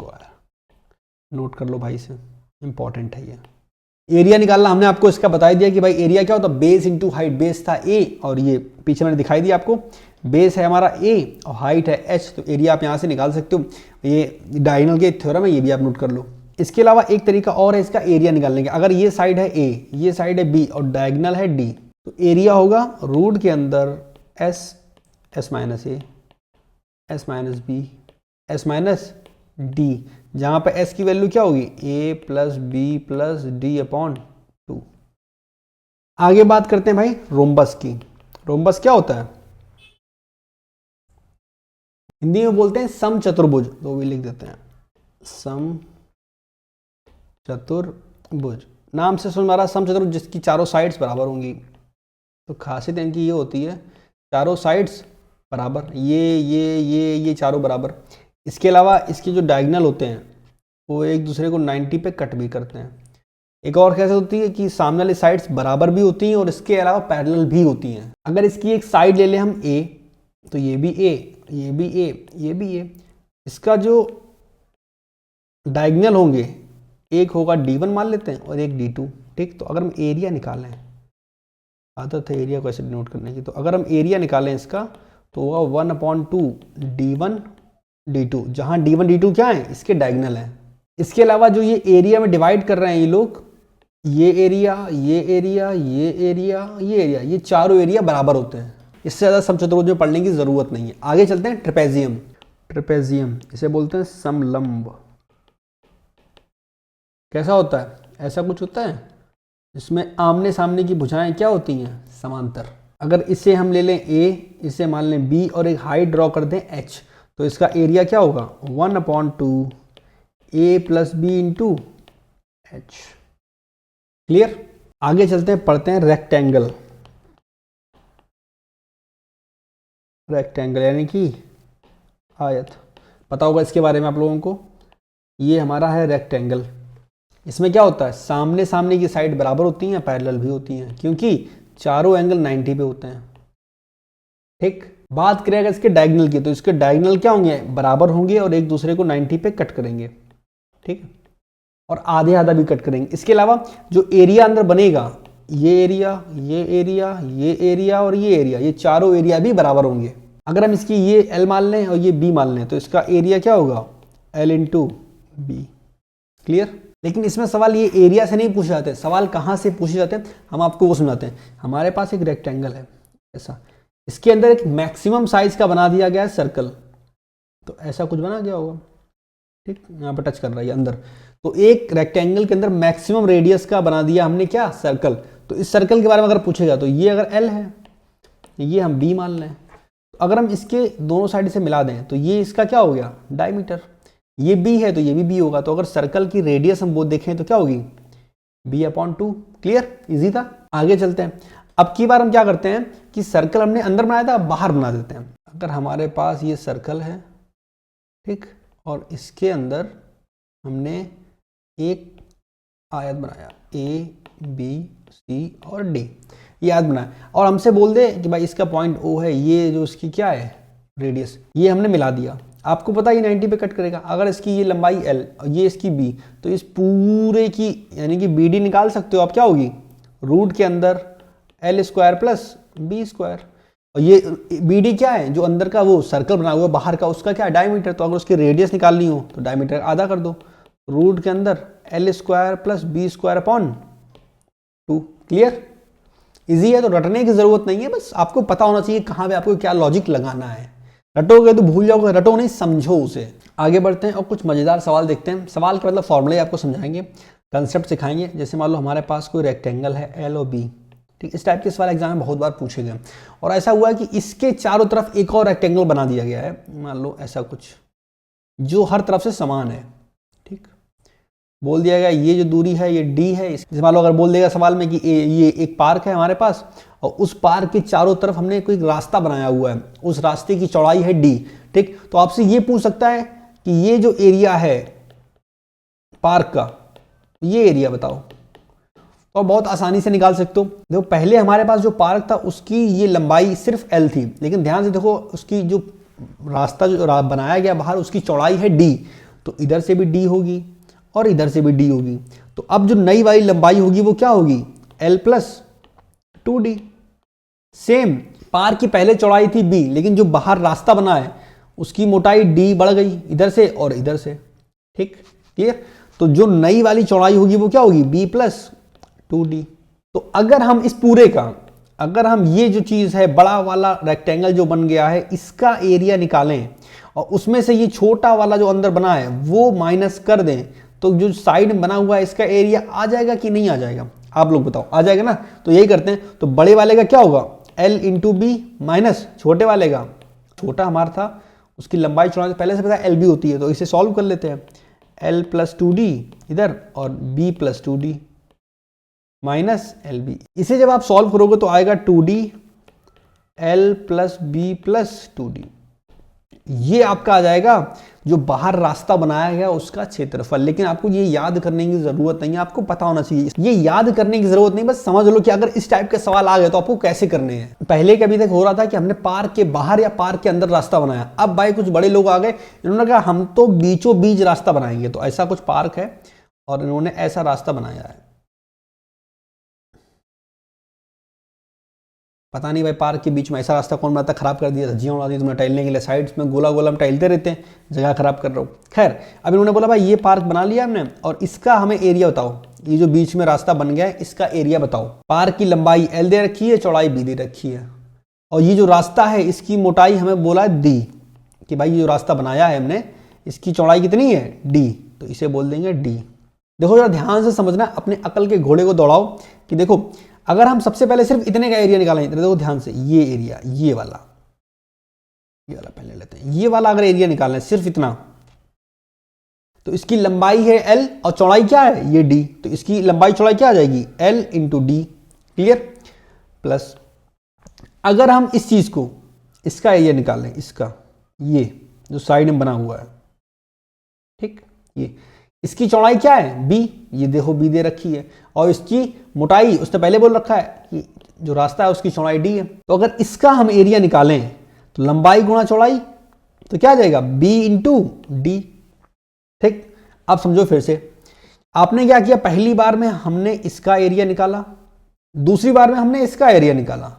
नोट कर लो भाई, इसे इंपॉर्टेंट है ये। एरिया निकालना हमने आपको इसका बता दिया कि भाई एरिया क्या होता है, बेस इंटू हाइट। बेस था a और ये पीछे मैंने दिखाई दिया आपको, बेस है हमारा a और हाइट है h, तो एरिया आप यहाँ से निकाल सकते हो। ये डायगोनल के थ्योरम है, ये भी आप नोट कर लो। इसके अलावा एक तरीका और है इसका एरिया निकालने का। अगर ये साइड है a, ये साइड है b और डायगोनल है d, तो एरिया होगा रूट के अंदर s minus a, s minus b, s minus d, जहां पर s की वैल्यू क्या होगी, a plus b plus d upon 2। आगे बात करते हैं भाई रोम्बस की। रोम्बस क्या होता है, हिंदी में बोलते हैं समचतुर्भुज, तो भी लिख देते हैं समचतुर्भुज। नाम से समझ आ रहा है समचतुर्भुज, जिसकी चारों साइड्स बराबर होंगी। तो खासियत इनकी ये होती है, चारों साइड्स बराबर, ये चारों बराबर। इसके अलावा इसके जो डायगोनल होते हैं वो एक दूसरे को 90 पे कट भी करते हैं। एक और कैसे होती है कि सामने वाली साइड्स बराबर भी होती हैं और इसके अलावा पैरेलल भी होती हैं। अगर इसकी एक साइड ले लें हम a, तो ये भी a, ये भी a, ये भी a। इसका जो डायगोनल होंगे, एक होगा d1 मान लेते हैं और एक d2, ठीक। तो अगर हम एरिया निकालें, आदत है एरिया को ऐसे डिनोट करने की, तो अगर हम एरिया निकालें इसका तो होगा 1/2 d1 d2, जहां d1 d2 क्या है, इसके डायगोनल है। इसके अलावा जो ये एरिया में डिवाइड कर रहे हैं ये लोग, ये एरिया, ये एरिया, ये एरिया, ये एरिया, ये चारों एरिया बराबर होते हैं। इससे ज़्यादा समचतुर्भुज में पढ़ने की ज़रूरत नहीं है। आगे चलते हैं ट्रेपेजियम। ट्रेपेजियम इसे बोलते हैं समलंब। कैसा होता है, ऐसा कुछ होता है इसमें आमने सामने की भुजाएं क्या होती हैं, समांतर। अगर इसे हम ले लें a, इसे मान लें b और एक हाइट ड्रॉ कर दें h, तो इसका एरिया क्या होगा 1/2 a plus b into h. Clear. आगे चलते हैं, पढ़ते हैं रेक्टेंगल। रेक्टेंगल यानी कि आयत, पता होगा इसके बारे में आप लोगों को। ये हमारा है रेक्टेंगल। इसमें क्या होता है, सामने सामने की साइड बराबर होती हैं, पैरेलल भी होती हैं, क्योंकि चारों एंगल 90 पे होते हैं, ठीक। बात करें अगर इसके डायगोनल की, तो इसके डायगोनल क्या होंगे, बराबर होंगे और एक दूसरे को 90 पे कट करेंगे, ठीक, और आधे आधा भी कट करेंगे। इसके अलावा जो एरिया अंदर बनेगा, ये एरिया, ये एरिया, ये एरिया और ये एरिया, ये चारों एरिया भी बराबर होंगे। अगर हम इसकी ये एल मान लें और ये बी मान लें, तो इसका एरिया क्या होगा एल इंटू बी। क्लियर। लेकिन इसमें सवाल ये एरिया से नहीं पूछे जाते, सवाल कहाँ से पूछे जाते हैं, हम आपको वो समझाते हैं। हमारे पास एक रेक्टेंगल है ऐसा, इसके अंदर एक मैक्सिमम साइज का बना दिया गया है सर्कल, तो ऐसा कुछ बना गया होगा, ठीक, यहाँ पर टच कर रहा है अंदर। तो एक रेक्टेंगल के अंदर मैक्सिमम रेडियस का बना दिया हमने क्या, सर्कल। तो इस सर्कल के बारे में अगर पूछेगा, तो ये अगर एल है, ये हम बी मान लें, तो अगर हम इसके दोनों साइड से मिला दें, तो ये इसका क्या हो गया डायमीटर। ये b है तो ये भी b होगा, तो अगर सर्कल की रेडियस हम वो देखें तो क्या होगी b/2। क्लियर, इजी था। आगे चलते हैं। अब की बार हम क्या करते हैं कि सर्कल हमने अंदर बनाया था, बाहर बना देते हैं। अगर हमारे पास ये सर्कल है, ठीक, और इसके अंदर हमने एक आयत बनाया a b c और d, ये आयत बनाया, और हमसे बोल दे कि भाई इसका पॉइंट O है, ये जो इसकी क्या है रेडियस, ये हमने मिला दिया। आपको पता है 90 पे कट करेगा। अगर इसकी ये लंबाई L और ये इसकी B, तो इस पूरे की यानी कि BD निकाल सकते हो आप, क्या होगी रूट के अंदर L² प्लस B²। और ये BD क्या है, जो अंदर का वो सर्कल बना हुआ बाहर का, उसका क्या है डायमीटर। तो अगर उसकी रेडियस निकालनी हो तो डायमीटर आधा कर दो, रूट के अंदर L² plus B²/2। Clear, easy है, तो रटने की जरूरत नहीं है, बस आपको पता होना चाहिए कहाँ पे आपको क्या लॉजिक लगाना है। रटोगे तो भूल जाओगे, रटो नहीं, समझो उसे। आगे बढ़ते हैं और कुछ मजेदार सवाल देखते हैं। सवाल के मतलब फॉर्मूले आपको समझाएंगे, कंसेप्ट सिखाएंगे। जैसे मान लो हमारे पास कोई रेक्टेंगल है एल और बी, ठीक, इस टाइप के सवाल एग्जाम में बहुत बार पूछे गए। और ऐसा हुआ है कि इसके चारों तरफ एक और रेक्टेंगल बना दिया गया है, मान लो ऐसा कुछ, जो हर तरफ से समान है, ठीक। बोल दिया गया ये जो दूरी है ये d है। जैसे मान लो अगर बोल देगा सवाल में कि ये एक पार्क है हमारे पास, और उस पार्क के चारों तरफ हमने कोई रास्ता बनाया हुआ है, उस रास्ते की चौड़ाई है d, ठीक। तो आपसे ये पूछ सकता है कि ये जो एरिया है पार्क का, ये एरिया बताओ। तो और बहुत आसानी से निकाल सकते हो। देखो पहले हमारे पास जो पार्क था उसकी ये लंबाई सिर्फ L थी, लेकिन ध्यान से देखो उसकी जो रास्ता जो बनाया गया बाहर उसकी चौड़ाई है D, तो इधर से भी D होगी और इधर से भी D होगी। तो अब जो नई वाली लंबाई होगी वो क्या होगी, L plus 2D। Same park की पहले चौड़ाई थी B, लेकिन जो बाहर रास्ता बना है उसकी मोटाई D बढ़ गई इधर से और इधर से। ठीक, क्लियर। तो जो नई वाली चौड़ाई होगी वो क्या होगी, B प्लस 2D। तो अगर हम इस पूरे का, अगर हम ये जो चीज है बड़ा वाला रेक्टेंगल जो बन गया है इसका एरिया निकालें और उसमें से ये छोटा वाला जो अंदर बना है वो माइनस कर दें, तो जो साइड में बना हुआ है इसका एरिया आ जाएगा कि नहीं आ जाएगा, आप लोग बताओ। आ जाएगा ना। तो यही करते हैं। तो बड़े वाले का क्या होगा, L इंटू बी माइनस छोटे वाले का, छोटा हमारा था उसकी लंबाई चौड़ाई पहले से पता LB होती है, तो इसे सॉल्व कर लेते हैं। L प्लस 2D इधर और B plus 2D minus LB। इसे जब आप सॉल्व करोगे तो आएगा 2D L plus B plus 2D। ये आपका आ जाएगा जो बाहर रास्ता बनाया गया उसका क्षेत्रफल। लेकिन आपको ये याद करने की जरूरत नहीं है, आपको पता होना चाहिए। ये याद करने की जरूरत नहीं, बस समझ लो कि अगर इस टाइप के सवाल आ गए तो आपको कैसे करने हैं। पहले कभी तक हो रहा था कि हमने पार्क के बाहर या पार्क के अंदर रास्ता बनाया, अब भाई कुछ बड़े लोग आ गए, इन्होंने कहा हम तो बीचों बीच रास्ता बनाएंगे। तो ऐसा कुछ पार्क है और इन्होंने ऐसा रास्ता बनाया है। पता नहीं भाई पार्क के बीच में ऐसा रास्ता कौन बनाता, खराब कर दिया, धज्जियां उड़ा दी तुमने टहलने के लिए, साइड्स में गोला गोला हम टहलते रहते हैं, जगह खराब कर रहा हूँ। खैर अब इन्होंने बोला भाई ये पार्क बना लिया हमने और इसका हमें एरिया बताओ, ये जो बीच में रास्ता बन गया है इसका एरिया बताओ। पार्क की लंबाई L दे रखी है, चौड़ाई B दे रखी है, और ये जो रास्ता है इसकी मोटाई हमें बोला है D, कि भाई ये जो रास्ता बनाया है हमने इसकी चौड़ाई कितनी है D, तो इसे बोल देंगे D। देखो जरा ध्यान से समझना, अपने अकल के घोड़े को दौड़ाओ कि देखो अगर हम सबसे पहले सिर्फ इतने का एरिया निकालें, देखो ध्यान से ये एरिया, ये वाला पहले लेते हैं, ये वाला अगर एरिया निकालें सिर्फ इतना, तो इसकी लंबाई है L और चौड़ाई क्या है ये D, तो इसकी लंबाई चौड़ाई क्या आ जाएगी L into D। Clear. Plus अगर हम इस चीज को, इसका एरिया निकालें, इसका ये जो साइड में बना हुआ है, ठीक, ये इसकी चौड़ाई क्या है B, ये देखो B दे रखी है, और इसकी मोटाई उसने पहले बोल रखा है कि जो रास्ता है उसकी चौड़ाई D है। तो अगर इसका हम एरिया निकालें तो लंबाई गुणा चौड़ाई, तो क्या आ जाएगा B इंटू D। ठीक, अब समझो फिर से, आपने क्या किया, पहली बार में हमने इसका एरिया निकाला, दूसरी बार में हमने इसका एरिया निकाला,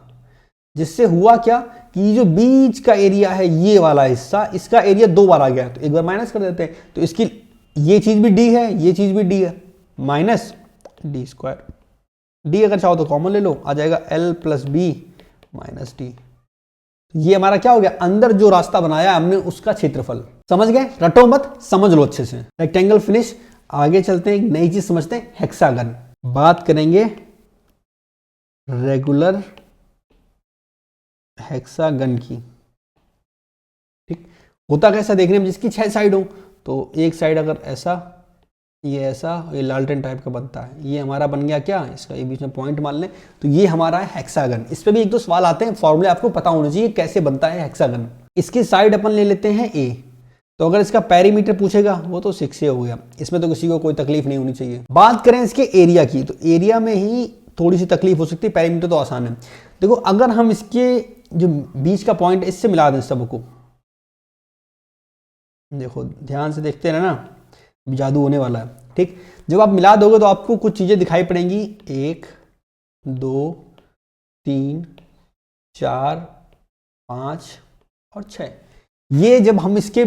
जिससे हुआ क्या कि जो बीच का एरिया है ये वाला हिस्सा, इसका एरिया 2 बार आ गया, तो एक बार माइनस कर देते हैं, तो इसकी ये चीज भी D है, ये चीज भी D है, माइनस D स्क्वायर। D अगर चाहो तो कॉमन ले लो, आ जाएगा L plus B minus D। ये हमारा क्या हो गया, अंदर जो रास्ता बनाया हमने उसका क्षेत्रफल। समझ गए, रटो मत, समझ लो अच्छे से। Rectangle finish. आगे चलते हैं, एक नई चीज समझते हैं, हेक्सागन। बात करेंगे रेगुलर हेक्सागन की। ठीक, होता कैसा देखने में, जिसकी 6 साइड हो, तो एक साइड अगर ऐसा, ये ऐसा, ये लालटेन टाइप का बनता है, ये हमारा बन गया क्या, इसका ये बीच में पॉइंट मान लें, तो ये हमारा है हेक्सागन। इस पे भी 1-2 सवाल आते हैं, फॉर्मूले आपको पता होने चाहिए कैसे बनता है हेक्सागन। इसकी साइड अपन ले लेते हैं A, तो अगर इसका पेरीमीटर पूछेगा वो तो 6 हो गया, इसमें तो किसी को कोई तकलीफ नहीं होनी चाहिए। बात करें इसके एरिया की, तो एरिया में ही थोड़ी सी तकलीफ हो सकती है, पेरीमीटर तो आसान है। देखो अगर हम इसके जो बीच का पॉइंट इससे मिला दें सबको, देखो ध्यान से देखते रहना, जादू होने वाला है। ठीक, जब आप मिला दोगे तो आपको कुछ चीजें दिखाई पड़ेंगी, 1 2 3 4 5 और 6। ये जब हम इसके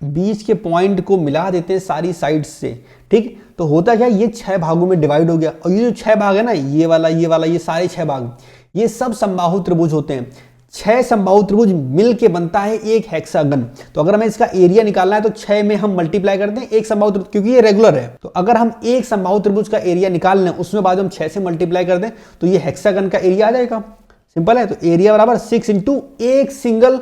बीच के पॉइंट को मिला देते हैं सारी साइड्स से, ठीक, तो होता क्या, ये 6 भागों में डिवाइड हो गया, और ये जो 6 भाग है ना, ये वाला ये वाला, ये सारे 6 भाग, ये सब समबाहु त्रिभुज होते हैं। 6 समबाहु त्रिभुज मिलके बनता है एक हेक्सागन। तो अगर हमें इसका एरिया निकालना है तो 6 में हम मल्टीप्लाई करते हैं एक समबाहु त्रिभुज, क्योंकि ये रेगुलर है। तो अगर हम एक समबाहु त्रिभुज का एरिया निकाल लें, उसमें बाद हम 6 से मल्टीप्लाई कर दें, तो ये हेक्सागन का एरिया आ जाएगा। सिंपल है। तो एरिया बराबर 6 इंटू एक सिंगल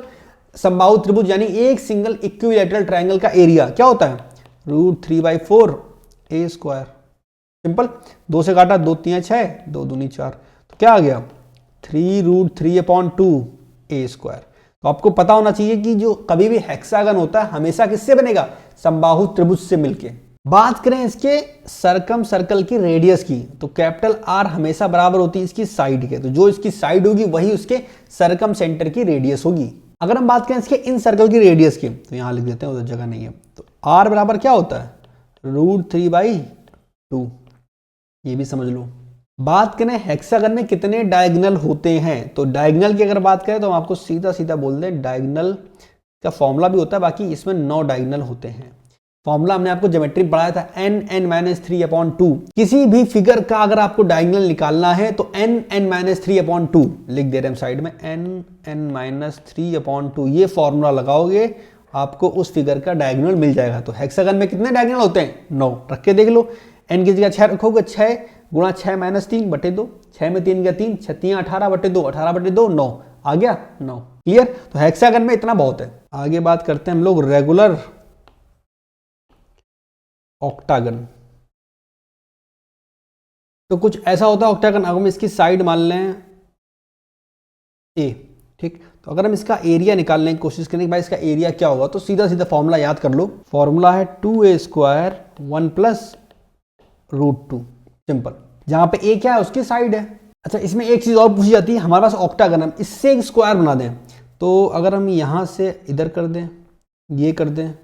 समबाहु त्रिभुज, यानी एक सिंगल इक्विलैटरल ट्रायंगल का एरिया क्या होता है, √3/4 A स्क्वायर। सिंपल, 2 से काटा, 2 3 6, 2 दूनी 4, तो क्या आ गया 3√3/2 A स्क्वायर। तो आपको पता होना चाहिए कि जो कभी भी हेक्सागन होता है हमेशा किससे बनेगा, समबाहु त्रिभुज से मिलके। बात करें इसके सरकम सर्कल की रेडियस की, तो कैपिटल आर हमेशा बराबर होती है इसकी साइड के, तो जो इसकी साइड होगी वही उसके सरकम सेंटर की रेडियस होगी। अगर हम बात करें इसके इन सर्कल की रेडियस की, तो यहां लिख देते हैं, उधर जगह नहीं है, तो आर बराबर क्या होता है, √3/2, ये भी समझ लो। बात करें हेक्सागन में कितने डायगोनल होते हैं, तो डायगोनल की अगर बात करें तो हम आपको सीधा सीधा बोल दें, डायगोनल का फॉर्मूला भी होता है, बाकी इसमें 9 डायगोनल होते हैं। फॉर्मूला हमने आपको ज्योमेट्री पढ़ाया था, n(n-3/2). किसी भी फिगर का अगर आपको डायगोनल निकालना है तो n(n-3/2) लिख दे रहे हैं साइड में, n(n-3/2), ये फॉर्मूला लगाओगे आपको उस फिगर का डायगोनल मिल जाएगा। तो हेक्सागन में कितने डायगोनल होते हैं, 9, रख के देख लो। n की जगह 6 रखोगे, 6 गुणा 6 - 3/2, 6 में 3 का 3, 6 3 18/2, 18/2 9, आ गया 9। क्लियर, तो हेक्सागन में इतना बहुत है। आगे बात करते हैं हम लोग रेगुलर ऑक्टागन। तो कुछ ऐसा होता है ऑक्टागन, अगर हम इसकी साइड मान लें ए, ठीक, तो अगर हम इसका एरिया निकालने की कोशिश करें कि भाई इसका एरिया क्या होगा, तो सीधा सीधा फॉर्मूला याद कर लो। फॉर्मूला है 2a² 1 + √2, सिंपल। जहां पे ए क्या है, उसकी साइड है। अच्छा, इसमें एक चीज और पूछी जाती है, हमारे पास ऑक्टागन, हम इससे एक स्क्वायर बना दें, तो अगर हम यहां से इधर कर दें, ये कर दें,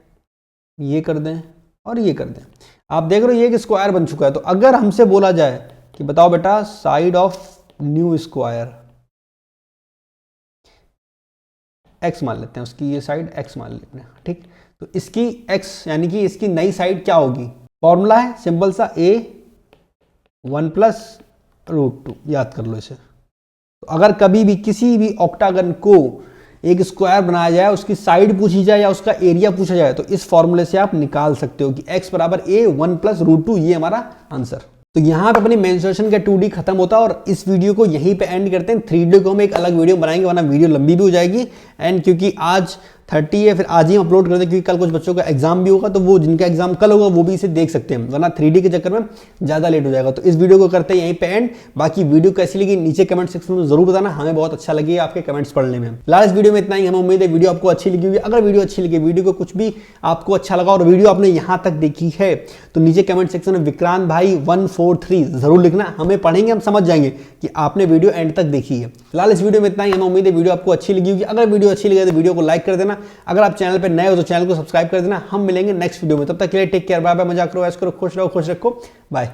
ये कर दें और ये कर दें, आप देख रहे हो ये एक स्क्वायर बन चुका है। तो अगर हमसे बोला जाए कि बताओ बेटा side of new square, x मान लेते हैं, उसकी ये साइड एक्स मान लेते हैं, ठीक, तो इसकी एक्स यानी कि इसकी नई साइड क्या होगी, फॉर्मूला है सिंपल सा, a1 + √2, याद कर लो इसे। तो अगर कभी भी किसी भी ऑक्टागन को एक स्क्वायर बनाया जाए, उसकी साइड पूछी जाए या उसका एरिया पूछा जाए, तो इस फॉर्मूले से आप निकाल सकते हो कि x बराबर a1 + √2, ये हमारा आंसर। तो यहाँ पे अपनी मेंसुरेशन का 2D खत्म होता है और इस वीडियो को यहीं पे एंड करते हैं। 3D को हम एक अलग वीडियो बनाएंगे, वरना वीडियो लंबी भी हो जाएगी। एंड क्योंकि आज 30 है, फिर आज ही हम अपलोड कर दें, क्योंकि कल कुछ बच्चों का एग्जाम भी होगा, तो वो जिनका एग्जाम कल होगा वो भी इसे देख सकते हैं, वरना 3D के चक्कर में ज़्यादा लेट हो जाएगा। तो इस वीडियो को करते हैं यहीं पे एंड। बाकी वीडियो कैसी लगी नीचे कमेंट सेक्शन में जरूर बताना, हमें बहुत अच्छा लगे आपके कमेंट्स पढ़ने में। फिलहाल इस वीडियो में इतना ही, हमें उम्मीद है वीडियो आपको अच्छी लगी होगी। अगर वीडियो अच्छी लगी, वीडियो को कुछ भी आपको अच्छा लगा और वीडियो आपने यहाँ तक देखी है, तो नीचे कमेंट सेक्शन में विक्रांत भाई 143 जरूर लिखना, हमें पढ़ेंगे, हम समझ जाएंगे कि आपने वीडियो एंड तक देखी है। फिलहाल इस वीडियो में इतना ही, हमें उम्मीद है वीडियो आपको अच्छी लगी होगी। अगर वीडियो अच्छी लगी तो वीडियो को लाइक कर देना, अगर आप चैनल पे नए हो तो चैनल को सब्सक्राइब कर देना। हम मिलेंगे नेक्स्ट वीडियो में, तब तक के लिए टेक केयर, बाय बाय, मजाक करो, ऐश करो, खुश रहो, खुश रखो, बाय।